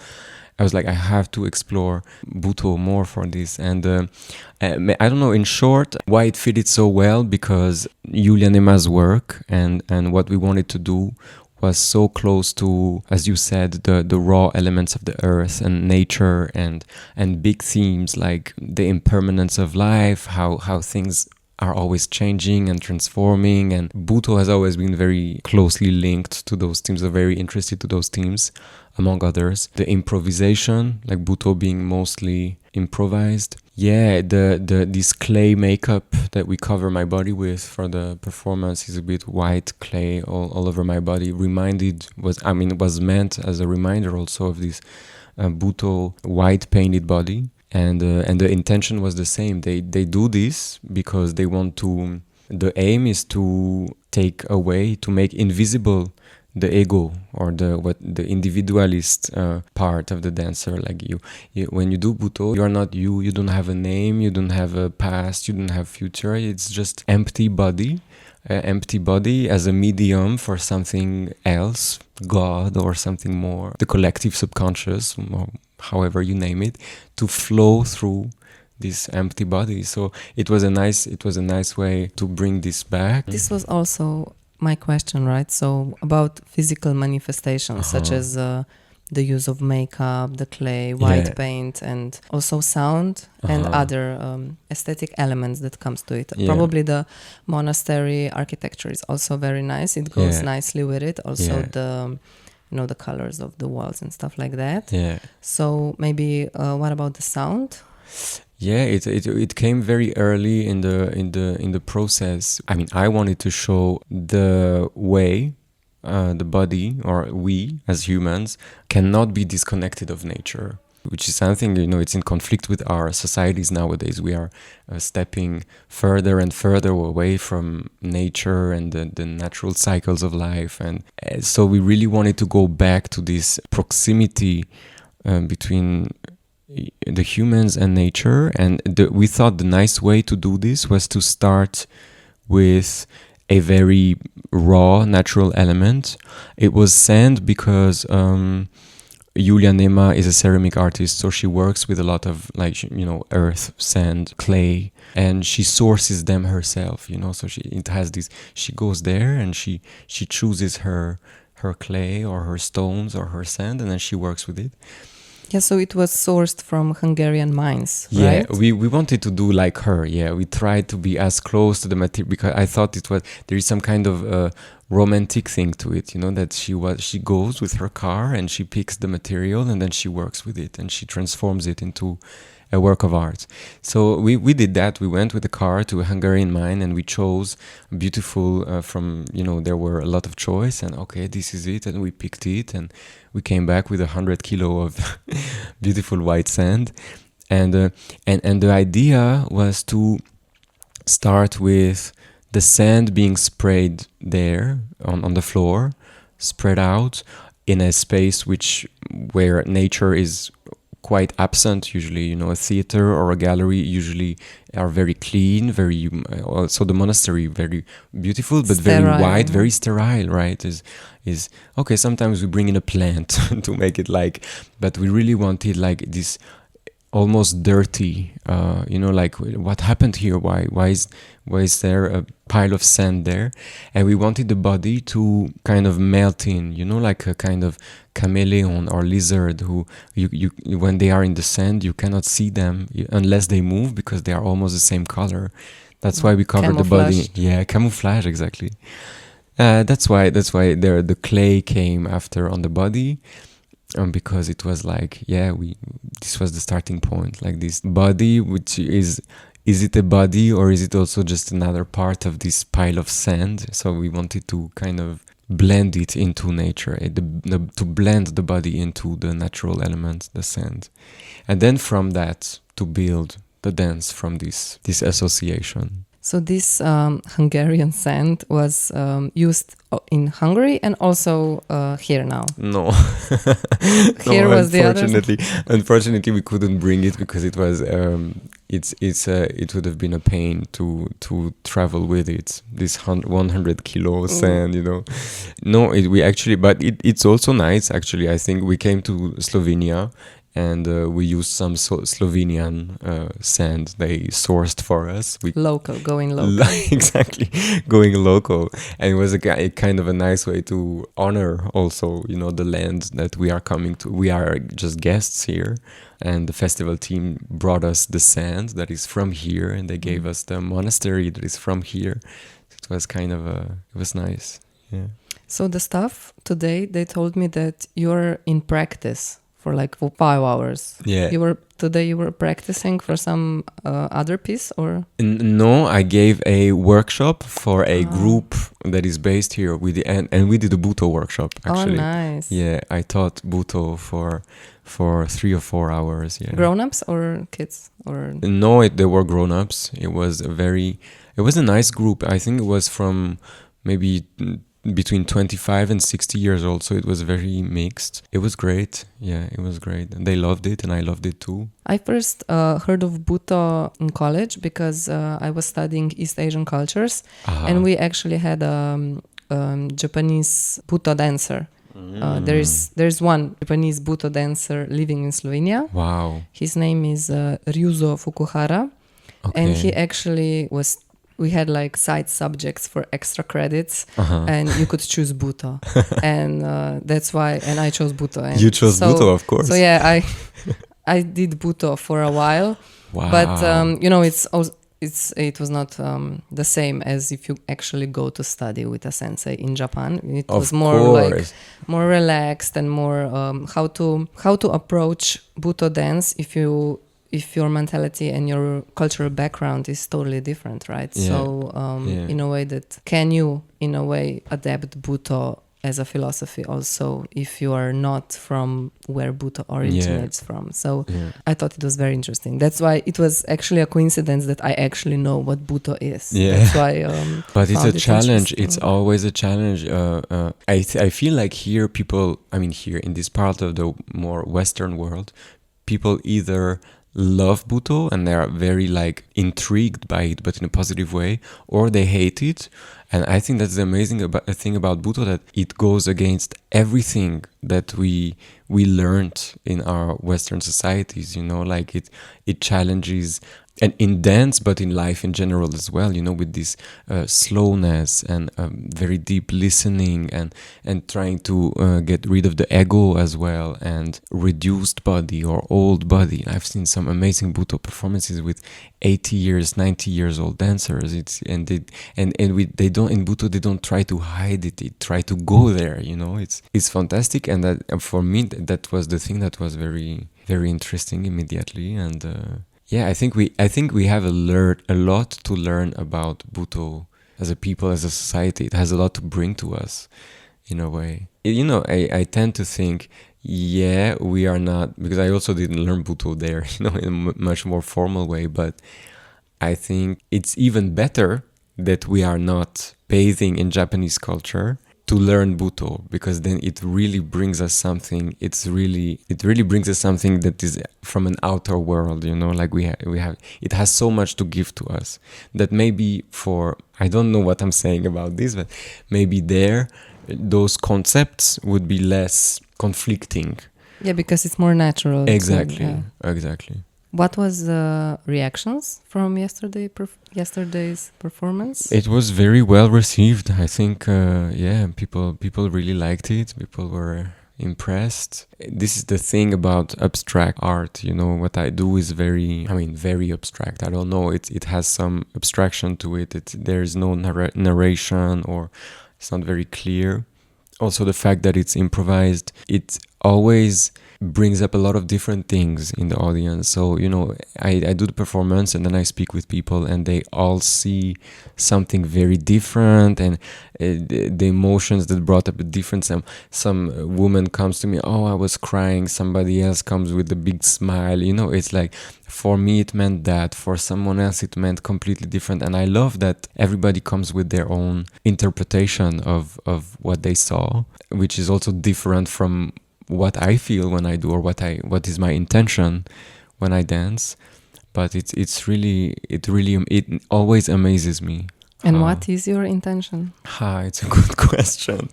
I was like, I have to explore Bhutto more for this. And I don't know, in short, why it fitted so well, because Julianema's work and what we wanted to do was so close to, as you said, the raw elements of the earth and nature and big themes like the impermanence of life, how things are always changing and transforming. And Bhutto has always been very closely linked to those themes, or very interested to those themes, among others. The improvisation, like Bhutto being mostly improvised. Yeah, this clay makeup that we cover my body with for the performance is a bit white clay all over my body. It was meant as a reminder also of this Bhutto white painted body. And the intention was the same. They do this because they want to. The aim is to take away, to make invisible the ego or the individualist part of the dancer. Like you when you do Bhutto, you are not you. You don't have a name. You don't have a past. You don't have future. It's just empty body as a medium for something else, God or something more, the collective subconscious, or however you name it, to flow through this empty body. So it was a nice way to bring this back. This was also my question, right? So about physical manifestations such as the use of makeup, the clay, white paint, and also sound and other aesthetic elements that comes to it. Probably the monastery architecture is also very nice. It goes nicely with it. Also the colors of the walls and stuff like that. Yeah. So maybe what about the sound? Yeah, it came very early in the process. I mean, I wanted to show the way the body, or we as humans, cannot be disconnected of nature, which is something, it's in conflict with our societies nowadays. We are stepping further and further away from nature and the natural cycles of life. And so we really wanted to go back to this proximity between the humans and nature. And we thought the nice way to do this was to start with a very raw natural element. It was sand because Julianema is a ceramic artist, so she works with a lot of earth, sand, clay, and she sources them herself, so she goes there and she chooses her clay or her stones or her sand, and then she works with it. Yeah, so it was sourced from Hungarian mines, right? Yeah, we wanted to do like her. Yeah, we tried to be as close to the material because I thought there is some kind of romantic thing to it, that she goes with her car and she picks the material and then she works with it and she transforms it into a work of art. So we did that. We went with the car to a Hungarian mine and we chose beautiful from, there were a lot of choice, and okay, this is it, and we picked it and we came back with 100 kilo of beautiful white sand. And the idea was to start with the sand being sprayed there on the floor, spread out in a space where nature is quite absent. Usually, a theater or a gallery usually are very clean, also the monastery very beautiful, but sterile, very white, very sterile, right? Is okay. Sometimes we bring in a plant to make it but we really wanted this almost dirty, what happened here? Why is there a pile of sand there? And we wanted the body to kind of melt in, like a kind of chameleon or lizard who you when they are in the sand, you cannot see them unless they move because they are almost the same color. That's why we covered the body. Yeah, camouflage, exactly. That's why the clay came after on the body. Because it was this was the starting point, this body, which is it a body or is it also just another part of this pile of sand? So we wanted to kind of blend it into nature, to blend the body into the natural elements, the sand. And then from that to build the dance from this association. So this Hungarian sand was used in Hungary and also here now. No. Here No, was the other. Unfortunately, we couldn't bring it because it was it would have been a pain to travel with it. This 100 kilo sand, you know. No, we actually, but it's also nice. Actually, I think we came to Slovenia. And we used some Slovenian sand they sourced for us. Going local. Exactly, going local. And it was a kind of a nice way to honor also, you know, the land that we are coming to. We are just guests here. And the festival team brought us the sand that is from here. And they gave us the monastery that is from here. It was kind of it was nice. Yeah. So the stuff today, they told me that you're in practice for 5 hours. Yeah. You were practicing for some other piece, or? No, I gave a workshop for a group that is based here and we did a Buto workshop actually. Oh, nice. Yeah, I taught Buto for 3 or 4 hours. Yeah. Grown-ups or kids or? No, they were grown-ups. It was a nice group. I think it was from maybe between 25 and 60 years old, so it was very mixed. It was great. Yeah, it was great. And they loved it and I loved it too. I first heard of Buto in college because I was studying East Asian cultures and we actually had a Japanese Buto dancer. There's one Japanese Buto dancer living in Slovenia. Wow. His name is Ryuzo Fukuhara. Okay. And he actually we had side subjects for extra credits and you could choose Buto. And that's why, and I chose Buto. And you chose Buto, of course. So yeah, I did Buto for a while. Wow. But, you know, it was not the same as if you actually go to study with a sensei in Japan. It was more more relaxed and more how to approach Buto dance if your mentality and your cultural background is totally different, right? Yeah. So in a way can you adapt Buto as a philosophy also if you are not from where Buto originates from. So I thought it was very interesting. That's why it was actually a coincidence that I actually know what Buto is. Yeah. That's why but it's a challenge. It's always a challenge. I feel like here in this part of the more Western world, people either love Buto and they are very intrigued by it, but in a positive way, or they hate it. And I think that's the amazing thing about Buto, that it goes against everything that we learned in our Western societies, you know, it challenges, and in dance, but in life in general as well, you know, with this slowness and very deep listening and trying to get rid of the ego as well, and reduced body or old body. I've seen some amazing Buto performances with 80 years, 90 years old dancers. In Buto they don't try to hide it. They try to go there, you know. It's fantastic, and that for me that was the thing that was very, very interesting immediately. And yeah, I think we have a lot to learn about Buto as a people, as a society. It has a lot to bring to us, in a way. You know, I tend to think, yeah, we are not, because I also didn't learn Buto there, you know, in a much more formal way. But I think it's even better that we are not bathing in Japanese culture to learn Buto, because then it really brings us something. It really brings us something that is from an outer world, you know, we have it has so much to give to us that maybe I don't know what I'm saying about this, but maybe those concepts would be less conflicting. Yeah, because it's more natural. Exactly. Exactly. What was the reactions from yesterday's performance? It was very well received. I think, people really liked it. People were impressed. This is the thing about abstract art. You know, what I do is very abstract. I don't know. It has some abstraction to it. There is no narration, or it's not very clear. Also, the fact that it's improvised, it always brings up a lot of different things in the audience. So, you know, I do the performance and then I speak with people and they all see something very different, and the emotions that brought up a different. Some woman comes to me, oh, I was crying. Somebody else comes with a big smile. You know, it's like, for me it meant that, for someone else it meant completely different. And I love that everybody comes with their own interpretation of what they saw, which is also different from what I feel when I do, or what is my intention when I dance. But it always amazes me. And what is your intention? It's a good question.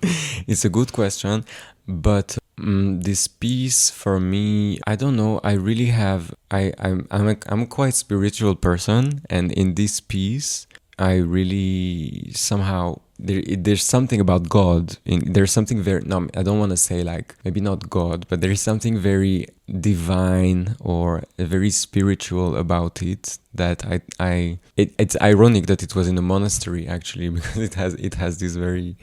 It's a good question. But this piece for me, I don't know. I really have. I'm a quite spiritual person, and in this piece, I really somehow there's something about God. There's something very. No, I don't want to say like maybe not God, but there's something very divine or very spiritual about it that it's ironic that it was in a monastery actually, because it has this very.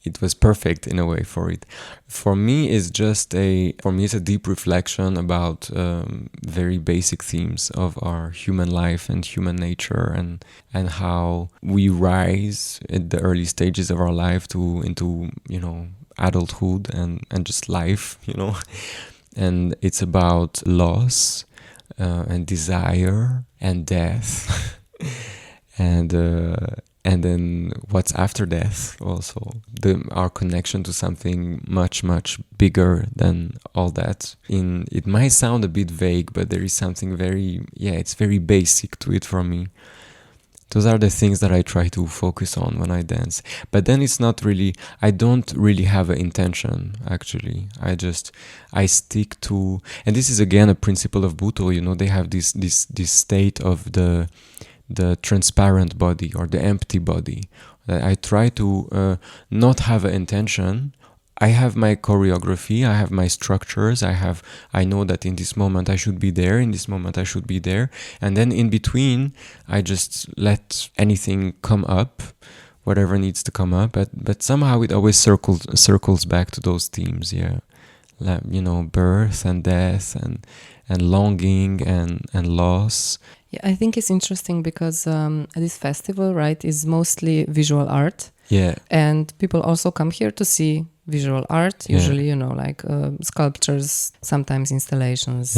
It was perfect in a way for it. For me, it's a deep reflection about very basic themes of our human life and human nature, and how we rise at the early stages of our life into, you know, adulthood and just life, you know. And it's about loss and desire and death and then what's after death also, our connection to something much, much bigger than all that. It might sound a bit vague, but there is something it's very basic to it for me. Those are the things that I try to focus on when I dance. But then it's not really, I don't really have an intention, actually. I stick to, and this is again a principle of Buto, you know, they have this state of the transparent body or the empty body. I try to not have an intention. I have my choreography, I have my structures, I know that in this moment I should be there, in this moment I should be there, and then in between I just let anything come up, whatever needs to come up, but somehow it always circles back to those themes, yeah. You know, birth and death and longing and loss. Yeah, I think it's interesting because this festival, right, is mostly visual art. Yeah. And people also come here to see visual art, usually, you know, like sculptures, sometimes installations,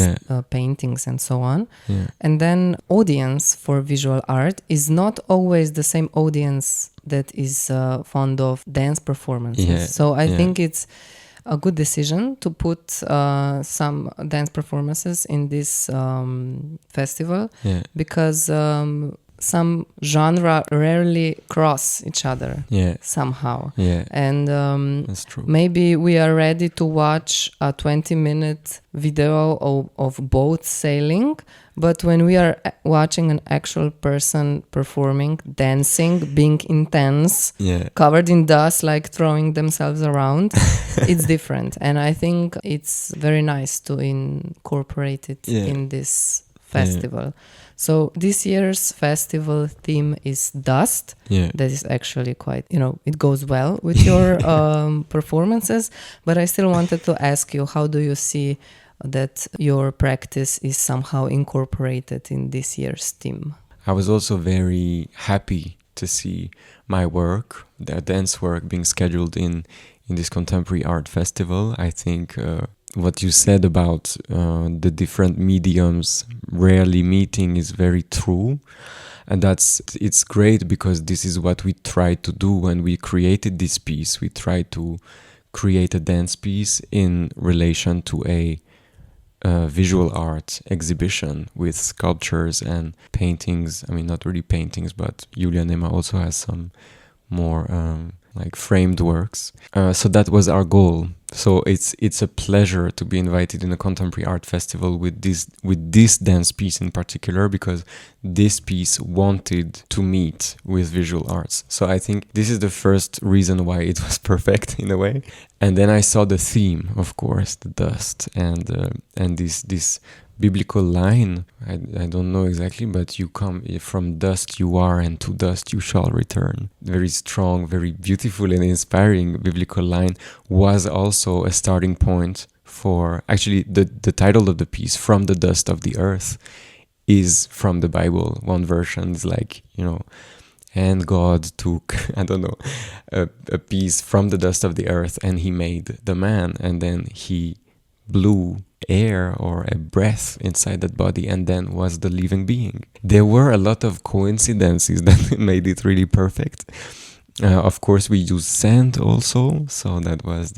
paintings and so on. Yeah. And then audience for visual art is not always the same audience that is fond of dance performances. Yeah. So I think it's a good decision to put some dance performances in this festival, because some genre rarely cross each other somehow. Yeah. And that's true. Maybe we are ready to watch a 20-minute video of boat sailing, but when we are watching an actual person performing, dancing, being intense, covered in dust, like throwing themselves around, it's different. And I think it's very nice to incorporate it in this festival. So this year's festival theme is dust. That is actually quite, you know, it goes well with your performances. But I still wanted to ask you, how do you see that your practice is somehow incorporated in this year's theme? I was also very happy to see my work, the dance work, being scheduled in this contemporary art festival. I think what you said about the different mediums rarely meeting is very true. And it's great because this is what we tried to do when we created this piece. We tried to create a dance piece in relation to a visual art exhibition with sculptures and paintings. I mean, not really paintings, but Julien also has some more like framed works. So that was our goal. So it's a pleasure to be invited in a contemporary art festival with this dance piece in particular, because this piece wanted to meet with visual arts. So I think this is the first reason why it was perfect in a way. And then I saw the theme, of course, the dust, and this biblical line. I don't know exactly, but you come from dust you are, and to dust you shall return. Very strong, very beautiful and inspiring biblical line was also a starting point for actually the title of the piece, From the Dust of the Earth, is from the Bible. One version is like, and God took, I don't know, a piece from the dust of the earth and he made the man, and then he blew air or a breath inside that body and then was the living being. There were a lot of coincidences that made it really perfect. Of course, we used sand also, so that was.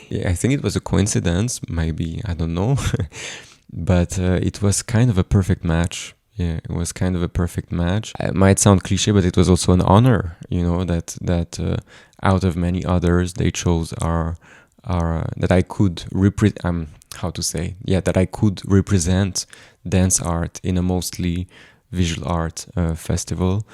Yeah, I think it was a coincidence, maybe, I don't know, but it was kind of a perfect match. Yeah, it was kind of a perfect match. It might sound cliche, but it was also an honor, that out of many others, they chose our that I could that I could represent dance art in a mostly visual art festival.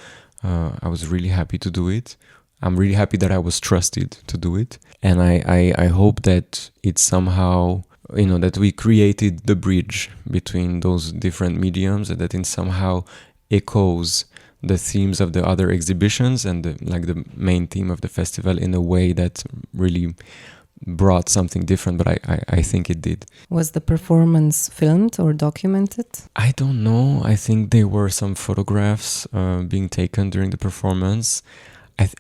I was really happy to do it. I'm really happy that I was trusted to do it. And I hope that it somehow, that we created the bridge between those different mediums, and that it somehow echoes the themes of the other exhibitions and the main theme of the festival in a way that really brought something different, but I think it did. Was the performance filmed or documented? I don't know. I think there were some photographs being taken during the performance.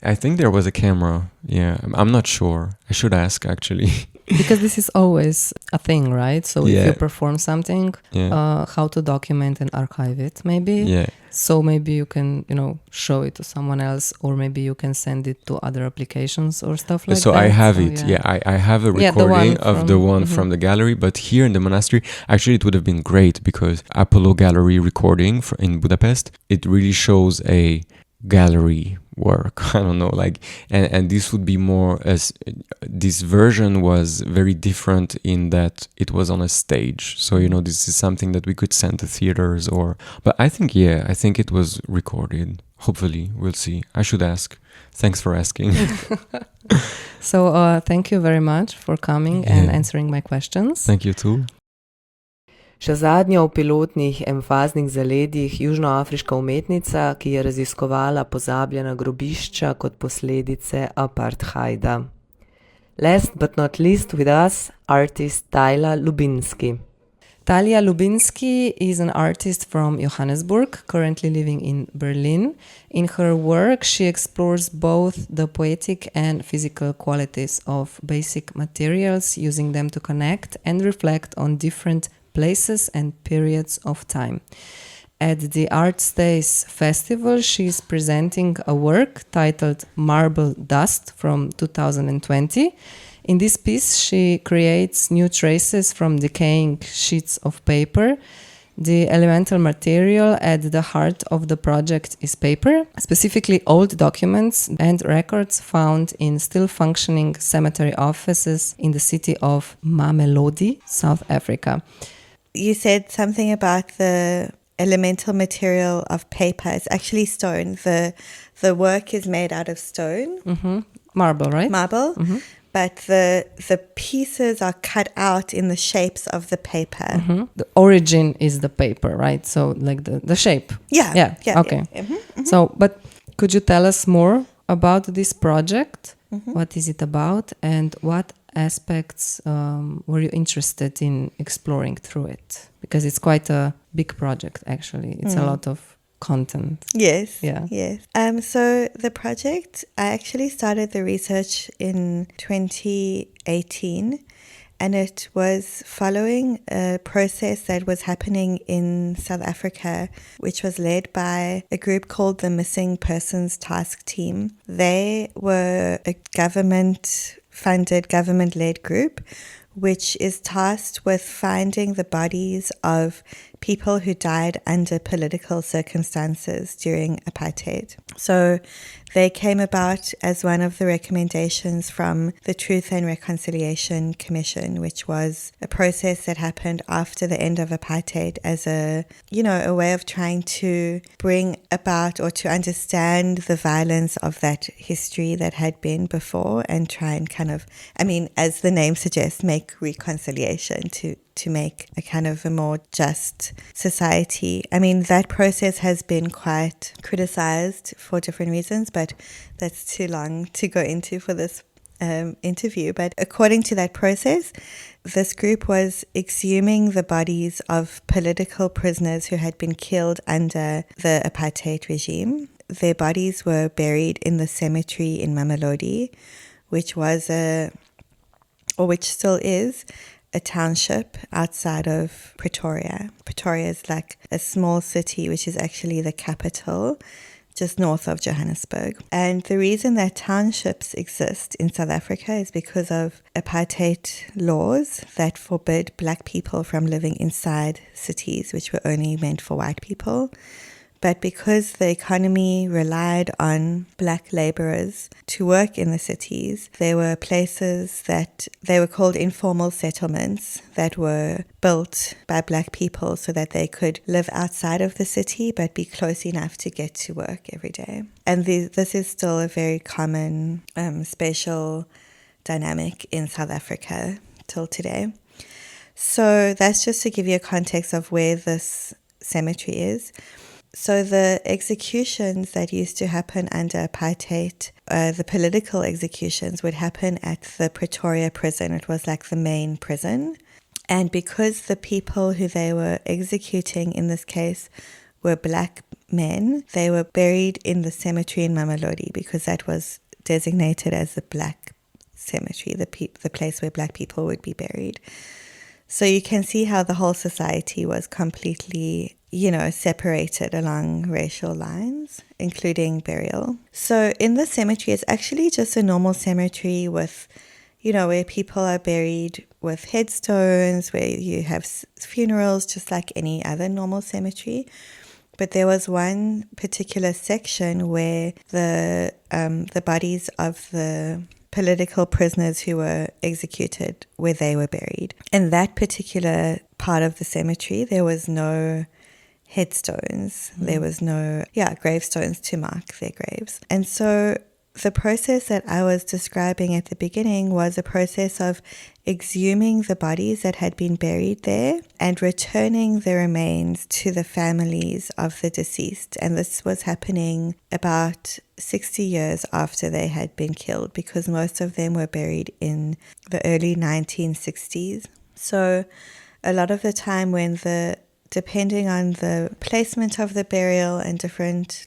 I think there was a camera. Yeah, I'm not sure. I should ask, actually. Because this is always a thing, right? So if you perform something, how to document and archive it, maybe. Yeah. So maybe you can, show it to someone else, or maybe you can send it to other applications or stuff like that. So I have it. Yeah, I have a recording of the one from the gallery, but here in the monastery, actually it would have been great because Apollo Gallery recording in Budapest, it really shows a gallery work. I don't know, and this would be more as this version was very different in that it was on a stage. So this is something that we could send to theaters but I think it was recorded. Hopefully, we'll see. I should ask. Thanks for asking. So thank you very much for coming and answering my questions. Thank you too. Še zadnja v pilotnih emfaznih zaledjih južnoafriška umetnica, ki je raziskovala pozabljena grobišča kot posledice apartheida. Last but not least with us, artist Talya Lubinsky. Talya Lubinsky is an artist from Johannesburg, currently living in Berlin. In her work, she explores both the poetic and physical qualities of basic materials, using them to connect and reflect on different places and periods of time. At the Art Stays Festival, she is presenting a work titled Marble Dust from 2020. In this piece, she creates new traces from decaying sheets of paper. The elemental material at the heart of the project is paper, specifically old documents and records found in still functioning cemetery offices in the city of Mamelodi, South Africa. You said something about the elemental material of paper. It's actually stone. The work is made out of stone. Mm-hmm. Marble, right? Marble. Mm-hmm. But the pieces are cut out in the shapes of the paper. Mm-hmm. The origin is the paper, right? So like the shape. Yeah. Okay. Yeah. Mm-hmm, mm-hmm. So, but could you tell us more about this project? Mm-hmm. What is it about, and what aspects were you interested in exploring through it? Because it's quite a big project, actually. It's a lot of content. Yes. Yeah. Yes. So the project, I actually started the research in 2018, and it was following a process that was happening in South Africa, which was led by a group called the Missing Persons Task Team. They were a government-funded, government-led group, which is tasked with finding the bodies of people who died under political circumstances during apartheid. So they came about as one of the recommendations from the Truth and Reconciliation Commission, which was a process that happened after the end of apartheid as a way of trying to bring about or to understand the violence of that history that had been before, and try and kind of, as the name suggests, make reconciliation to make a kind of a more just society. That process has been quite criticized for different reasons, but that's too long to go into for this interview. But according to that process, this group was exhuming the bodies of political prisoners who had been killed under the apartheid regime. Their bodies were buried in the cemetery in Mamelodi, which still is, a township outside of Pretoria. Pretoria is like a small city, which is actually the capital, just north of Johannesburg. And the reason that townships exist in South Africa is because of apartheid laws that forbid black people from living inside cities, which were only meant for white people. But because the economy relied on black laborers to work in the cities, there were places that they were called informal settlements that were built by black people so that they could live outside of the city but be close enough to get to work every day. And this is still a very common spatial dynamic in South Africa till today. So that's just to give you a context of where this cemetery is. So the executions that used to happen under apartheid, the political executions would happen at the Pretoria prison. It was like the main prison. And because the people who they were executing in this case were black men, they were buried in the cemetery in Mamelodi because that was designated as the black cemetery, the place where black people would be buried. So you can see how the whole society was completely, separated along racial lines, including burial. So in the cemetery, it's actually just a normal cemetery with, where people are buried with headstones, where you have funerals, just like any other normal cemetery. But there was one particular section where the bodies of the political prisoners who were executed, where they were buried. In that particular part of the cemetery, there was no headstones. There was no gravestones to mark their graves. And so the process that I was describing at the beginning was a process of exhuming the bodies that had been buried there and returning the remains to the families of the deceased. And this was happening about 60 years after they had been killed, because most of them were buried in the early 1960s. So a lot of the time depending on the placement of the burial and different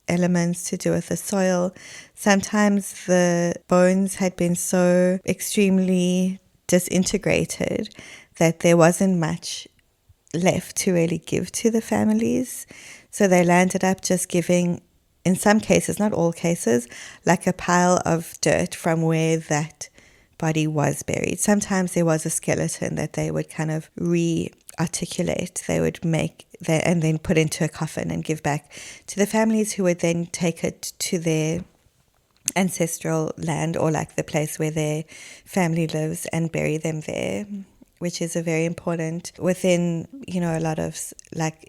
elements to do with the soil, sometimes the bones had been so extremely disintegrated that there wasn't much left to really give to the families. So they landed up just giving, in some cases, not all cases, like a pile of dirt from where that body was buried. Sometimes there was a skeleton that they would kind of re-articulate. They would make that and then put into a coffin and give back to the families, who would then take it to their ancestral land or the place where their family lives and bury them there, which is a very important within, a lot of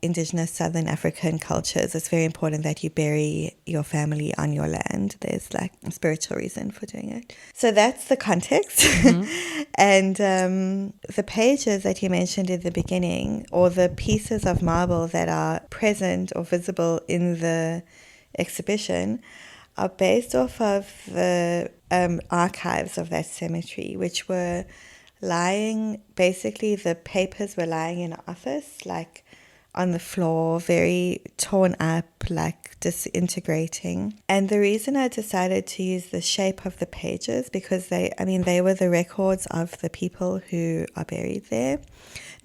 indigenous Southern African cultures. It's very important that you bury your family on your land. There's a spiritual reason for doing it. So that's the context. Mm-hmm. And the pages that you mentioned in the beginning, or the pieces of marble that are present or visible in the exhibition, are based off of the archives of that cemetery, which were basically the papers were lying in an office, on the floor, very torn up, disintegrating. And the reason I decided to use the shape of the pages, because they were the records of the people who are buried there.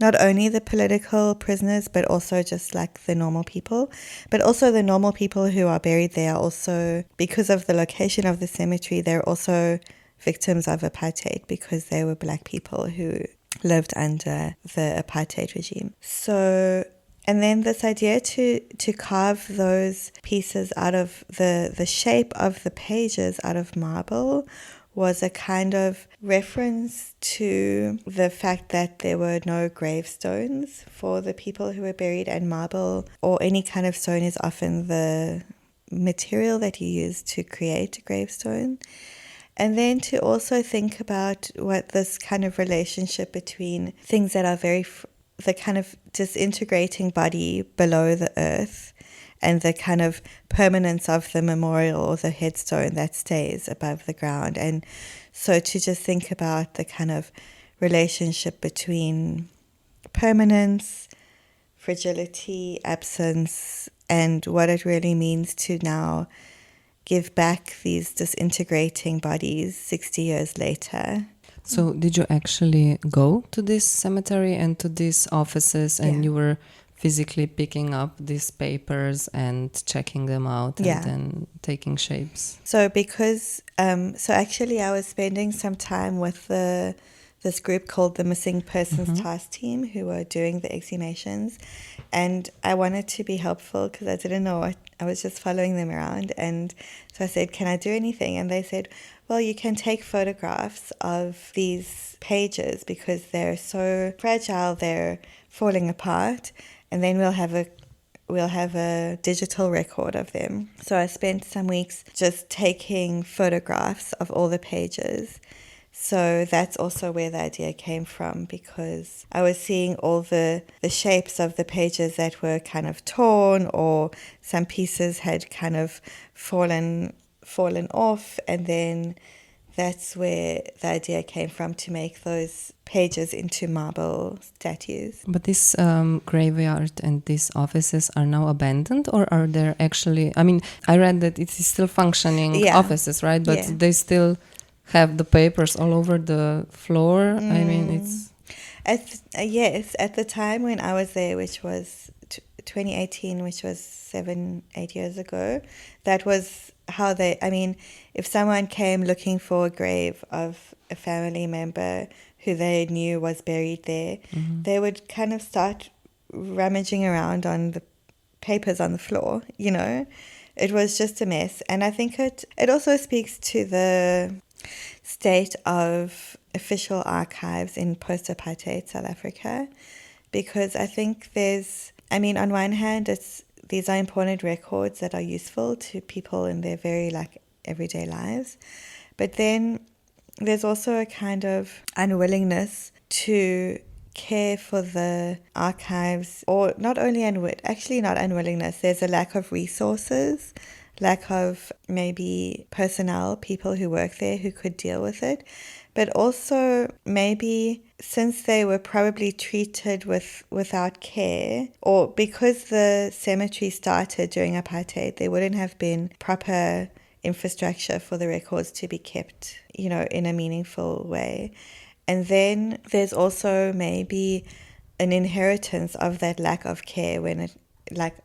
Not only the political prisoners, but also just the normal people. But also the normal people who are buried there are also, because of the location of the cemetery, they're also victims of apartheid, because they were black people who lived under the apartheid regime. So, and then this idea to carve those pieces out of the shape of the pages out of marble was a kind of reference to the fact that there were no gravestones for the people who were buried, and marble or any kind of stone is often the material that you use to create a gravestone. And then to also think about what this kind of relationship between things that are the kind of disintegrating body below the earth and the kind of permanence of the memorial or the headstone that stays above the ground. And so to just think about the kind of relationship between permanence, fragility, absence, and what it really means to now give back these disintegrating bodies 60 years later. So did you actually go to this cemetery and to these offices, and you were physically picking up these papers and checking them out and then taking shapes? So because, so actually I was spending some time with this group called the Missing Persons Task Team, who were doing the exhumations, and I wanted to be helpful because I didn't know what, I was just following them around. And so I said, can I do anything? And they said, well, you can take photographs of these pages because they're so fragile, they're falling apart, and then we'll have a digital record of them. So I spent some weeks just taking photographs of all the pages. So that's also where the idea came from, because I was seeing all the shapes of the pages that were kind of torn, or some pieces had kind of fallen off, and then that's where the idea came from, to make those pages into marble statues. But this graveyard and these offices are now abandoned, or are there actually, I mean, I read that it is still functioning offices, right? But they still have the papers all over the floor. I mean, it's... Yes, at the time when I was there, which was 2018, which was 7-8 years ago, that was how they, I mean, if someone came looking for a grave of a family member who they knew was buried there, they would kind of start rummaging around on the papers on the floor, you know. It was just a mess. And I think it also speaks to the state of official archives in post-apartheid South Africa, because I think on one hand, these are important records that are useful to people in their very everyday lives, but then there's also a kind of unwillingness to care for the archives, or not only not unwillingness, there's a lack of resources, lack of maybe personnel, people who work there who could deal with it. But also maybe since they were probably treated without care, or because the cemetery started during apartheid, there wouldn't have been proper infrastructure for the records to be kept, you know, in a meaningful way. And then there's also maybe an inheritance of that lack of care when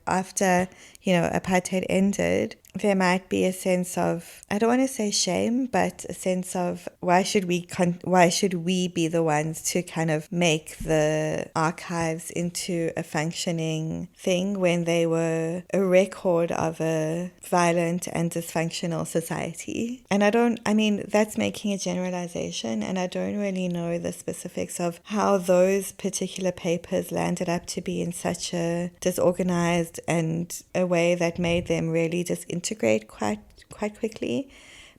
after, you know, apartheid ended, there might be a sense of, I don't want to say shame, but a sense of why should we be the ones to kind of make the archives into a functioning thing when they were a record of a violent and dysfunctional society. And that's making a generalization, and I don't really know the specifics of how those particular papers landed up to be in such a disorganized and a way that made them really disintegrate quite quickly.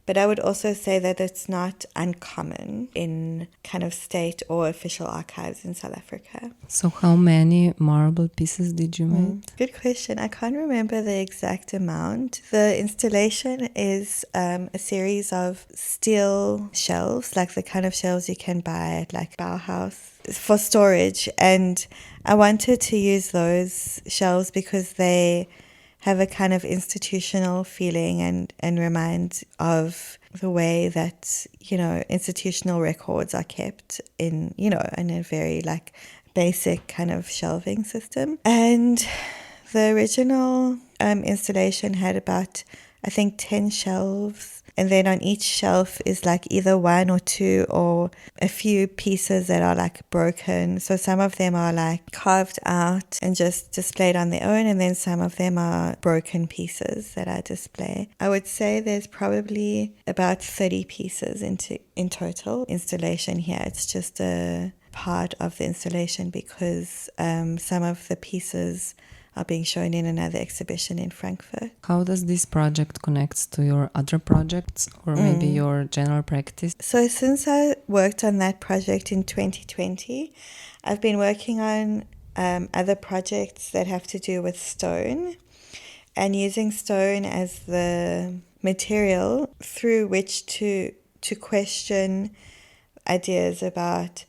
But I would also say that it's not uncommon in kind of state or official archives in South Africa. So how many marble pieces did you make? Good question. I can't remember the exact amount. The installation is a series of steel shelves, like the kind of shelves you can buy at like Bauhaus, for storage. And I wanted to use those shelves because they have a kind of institutional feeling and remind of the way that, you know, institutional records are kept in a very basic kind of shelving system. And the original installation had about, I think, 10 shelves. And then on each shelf is either one or two or a few pieces that are broken. So some of them are carved out and just displayed on their own. And then some of them are broken pieces that I display. I would say there's probably about 30 pieces in total installation here. It's just a part of the installation because some of the pieces are being shown in another exhibition in Frankfurt. How does this project connect to your other projects or maybe your general practice? So since I worked on that project in 2020, I've been working on other projects that have to do with stone. and using stone as the material through which to question ideas about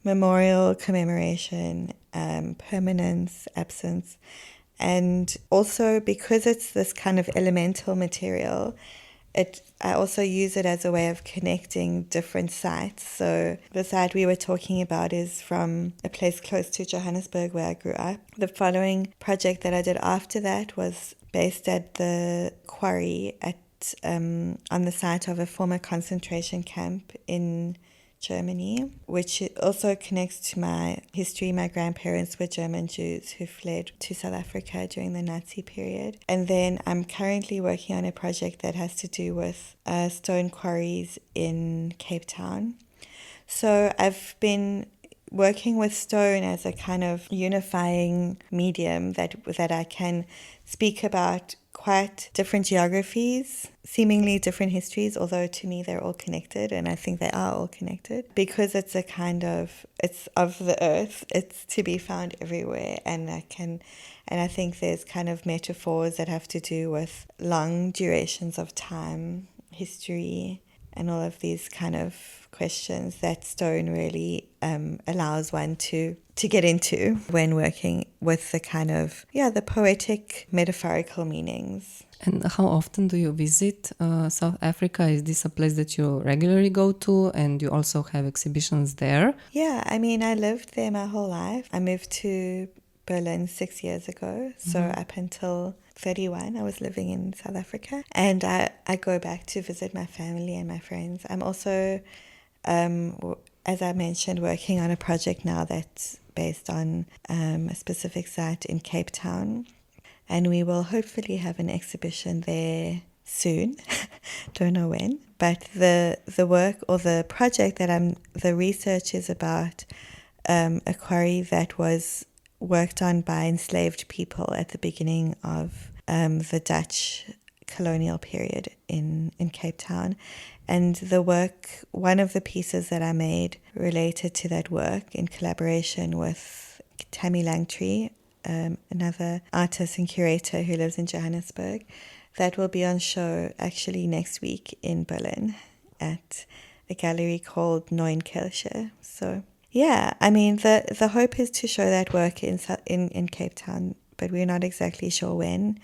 memorial, commemoration, permanence, absence. And also because it's this kind of elemental material, I also use it as a way of connecting different sites. So the site we were talking about is from a place close to Johannesburg where I grew up. The following project that I did after that was based at the quarry on the site of a former concentration camp in Germany, which also connects to my history. My grandparents were German Jews who fled to South Africa during the Nazi period. And then I'm currently working on a project that has to do with stone quarries in Cape Town. So I've been working with stone as a kind of unifying medium that I can speak about quite different geographies, seemingly different histories, although to me they're all connected, and I think they are all connected because it's of the earth, it's to be found everywhere, and I think there's kind of metaphors that have to do with long durations of time, history, and all of these kind of questions that stone really allows one to get into when working with the kind of, the poetic, metaphorical meanings. And how often do you visit South Africa? Is this a place that you regularly go to and you also have exhibitions there? Yeah, I mean, I lived there my whole life. I moved to Berlin 6 years ago, so up until 31 I was living in South Africa, and I go back to visit my family and my friends. I'm also, as I mentioned, working on a project now that's based on a specific site in Cape Town, and we will hopefully have an exhibition there soon. Don't know when, but the work or the project the research is about a quarry that was worked on by enslaved people at the beginning of the Dutch colonial period in Cape Town. And the work, one of the pieces that I made related to that work in collaboration with Tammy Langtree, another artist and curator who lives in Johannesburg, that will be on show actually next week in Berlin at a gallery called Neuen Kirche. So yeah, I mean, the hope is to show that work in Cape Town, but we're not exactly sure when.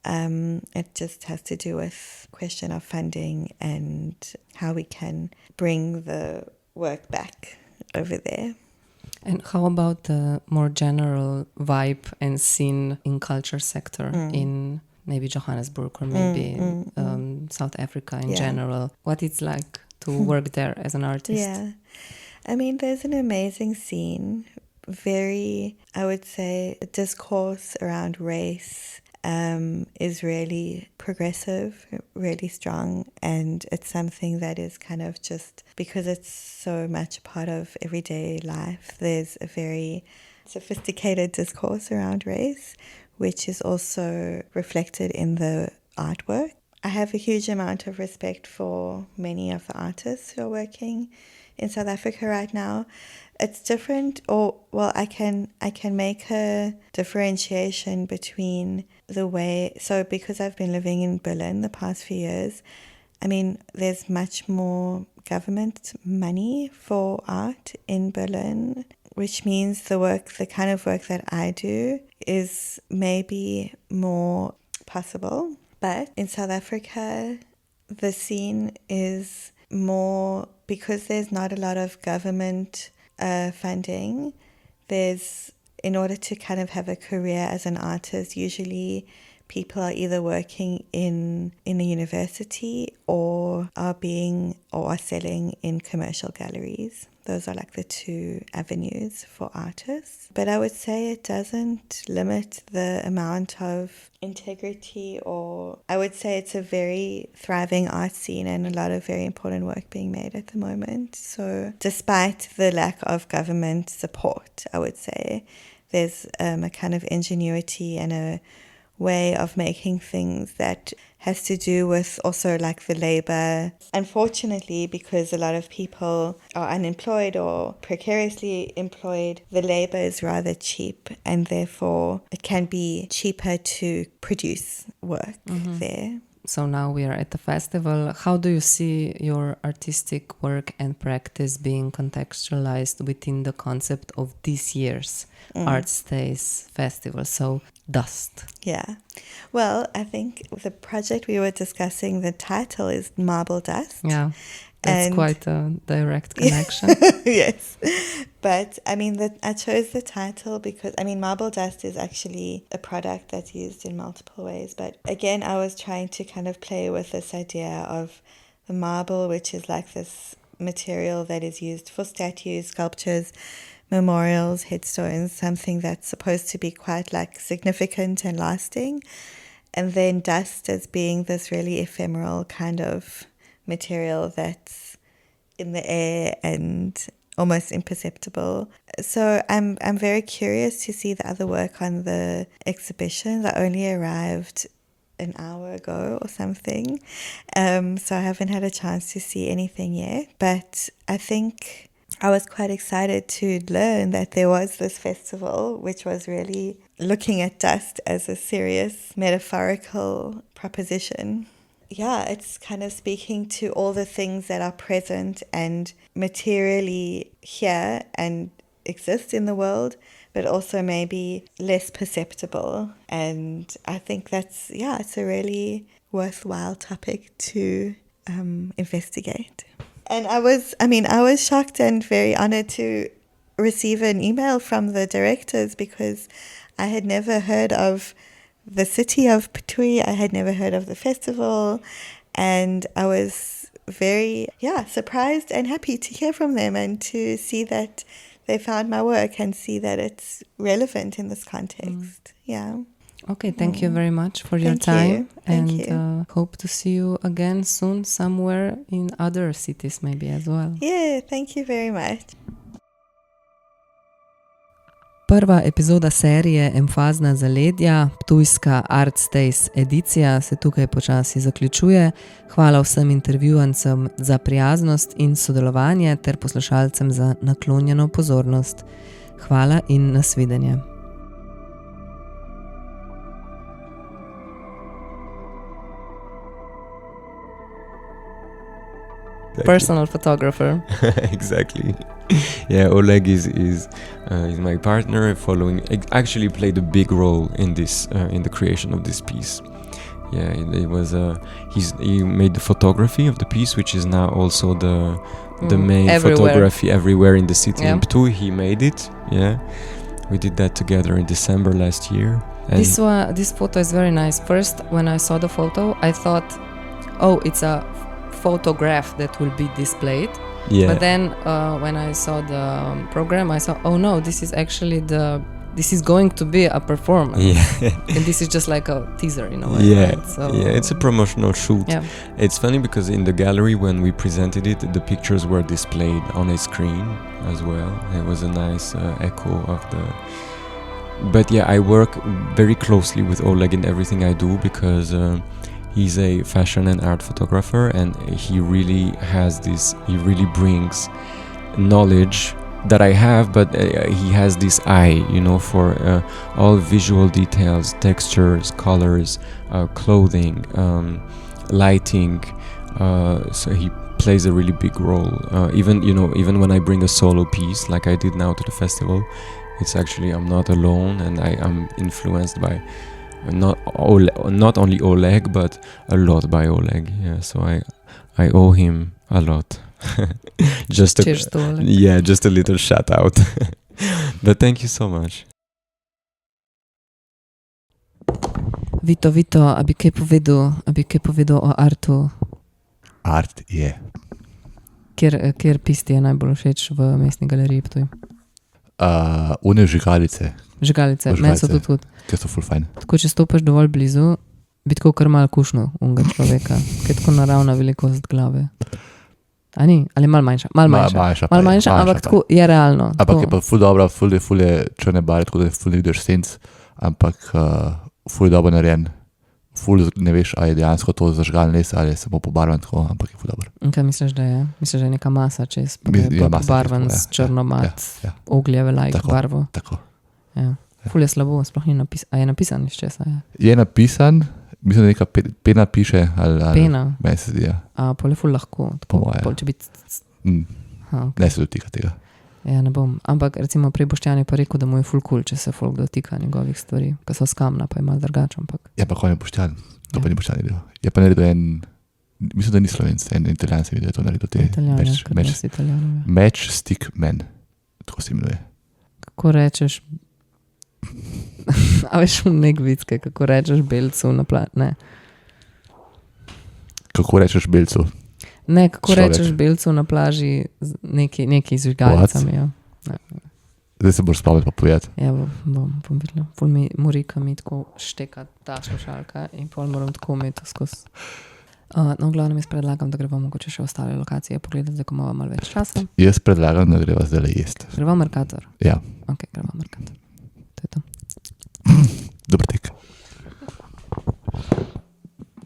It just has to do with question of funding and how we can bring the work back over there. And how about the more general vibe and scene in culture sector in maybe Johannesburg or maybe South Africa in general? What it's like to work there as an artist? Yeah, I mean, there's an amazing scene, very, I would say, discourse around race is really progressive, really strong, and it's something that is kind of just, because it's so much part of everyday life, there's a very sophisticated discourse around race, which is also reflected in the artwork. I have a huge amount of respect for many of the artists who are working in South Africa right now. It's different, I can make a differentiation between the way, so because I've been living in Berlin the past few years, I mean, there's much more government money for art in Berlin, which means the kind of work that I do is maybe more possible. But in South Africa, the scene is more, because there's not a lot of government funding, in order to kind of have a career as an artist, usually people are either working in a university or are selling in commercial galleries. Those are like the two avenues for artists. But I would say it doesn't limit the amount of integrity, or I would say it's a very thriving art scene and a lot of very important work being made at the moment. So despite the lack of government support, I would say there's a kind of ingenuity and a way of making things that has to do with also like the labor. Unfortunately, because a lot of people are unemployed or precariously employed, the labor is rather cheap, and therefore it can be cheaper to produce work there. So now we are at the festival. How do you see your artistic work and practice being contextualized within the concept of this year's Arts Days festival? So dust. Yeah. Well, I think the project we were discussing, the title is Marble Dust. Yeah. That's And- quite a direct connection. Yes. But I mean, I chose the title because, I mean, marble dust is actually a product that's used in multiple ways. But again, I was trying to kind of play with this idea of the marble, which is like this material that is used for statues, sculptures, memorials, headstones, something that's supposed to be quite like significant and lasting. And then dust as being this really ephemeral kind of material that's in the air and almost imperceptible. So I'm very curious to see the other work on the exhibition. I only arrived an hour ago or something, so I haven't had a chance to see anything yet. But I think I was quite excited to learn that there was this festival which was really looking at dust as a serious metaphorical proposition. Yeah, it's kind of speaking to all the things that are present and materially here and exist in the world, but also maybe less perceptible. And I think that's, it's a really worthwhile topic to investigate. And I was shocked and very honored to receive an email from the directors because I had never heard of the city of Ptui. I had never heard of the festival, and I was very surprised and happy to hear from them and to see that they found my work and see that it's relevant in this context. Okay, thank you very much for your time. Thank you. Hope to see you again soon somewhere in other cities maybe as well. Yeah, thank you very much. Prva epizoda serije EMFAZNA ZALEDJA, ptujska Arts Days edicija, se tukaj počasi zaključuje. Hvala vsem intervjuancem za prijaznost in sodelovanje ter poslušalcem za naklonjeno pozornost. Hvala in nasvidenje. Personal photographer. Exactly. Yeah, Oleg is my partner. Actually played a big role in this in the creation of this piece. Yeah, it was he made the photography of the piece, which is now also the main photography everywhere in the city. In Ptuj, he made it. Yeah, we did that together in December last year. And This photo is very nice. First, when I saw the photo, I thought, oh, it's a photograph that will be displayed. Yeah. But then when I saw the program, I saw, oh no, this is actually this is going to be a performance. Yeah. And this is just like a teaser in a way. Yeah. Right? So, It's a promotional shoot. Yeah. It's funny because in the gallery when we presented it, the pictures were displayed on a screen as well. It was a nice echo of the... But yeah, I work very closely with Oleg in everything I do because he's a fashion and art photographer, and he really brings knowledge that I have, but he has this eye, for all visual details, textures, colors, clothing, lighting. So he plays a really big role. Even when I bring a solo piece, like I did now to the festival, it's actually I'm not alone, and I'm influenced by not only Oleg, but a lot by Oleg. Yeah, so I owe him a lot. Cheers to Oleg. Yeah, just a little shout out. But thank you so much. Vito, a bi kaj povedal o artu? Art je. Kjer pis ti je najbolj všeč v mestni galeriji Ptuj? Une žigalice. Žigalice, meni so tudi. Ker so ful fajn. Tako, če stopiš dovolj blizu, bi tako kar malo kušnil unga človeka, ker je tako naravna velikost glave. A ni? Ali malo manjša? Malo manjša, ampak tako je realno. Ampak je pa ful dobra, ful je črne barve, tako da ful ne vidiš senc, ampak ful dobro narejen. Ful ne veš, ali je dejansko to zažgal les ali je samo pobarvan tako, ampak je ful dobro. In kaj misliš, da je? Misliš, da je neka masa čez, pa Ja, je masa pobarvan čez, s črno mat, ogljeve like Tako. barvo. Tako. Ja. Ful je slabo, sploh ni napisan. A je napisan iz česa? Je napisan, mislim, da neka pena piše. Ali Pena? Meni se zdi, ja. A pol je ful lahko. Po moje. Pol, če biti... Okay. Ne se dotika tega. Ja, ne bom. Ampak recimo prej Boštjan je pa rekel, da mu je ful cool, če se folk dotika njegovih stvari, ki so skamna, pa je malo drugače, ampak... Ja, pa ko je Boštjan. To pa ni Boštjan naredil. Je pa naredil en, mislim, da ni Slovenc, en Italijan se vidi, da je to naredil. Italijan. Matchstick man, tako se imenuje. Kako rečeš... A veš nek vicke, kako rečeš belcu na ne. Kako rečeš belcu? Ne, kako Človek. rečeš belcu na plaži z neki z žgalicami. Ja. Zdaj se boš spomnil pa povedati. Ja, bom videla. Pol mi morika mi tako šteka ta slušalka in pol moram tako imeti skozi. No, v glavnem jaz predlagam, da gremo mogoče še ostale lokacije pogledati, zdaj ko imamo malo več časa. Jaz predlagam, da greva zdaj jesti. Gremo Mercator? Ja. Ok, gremo Mercator.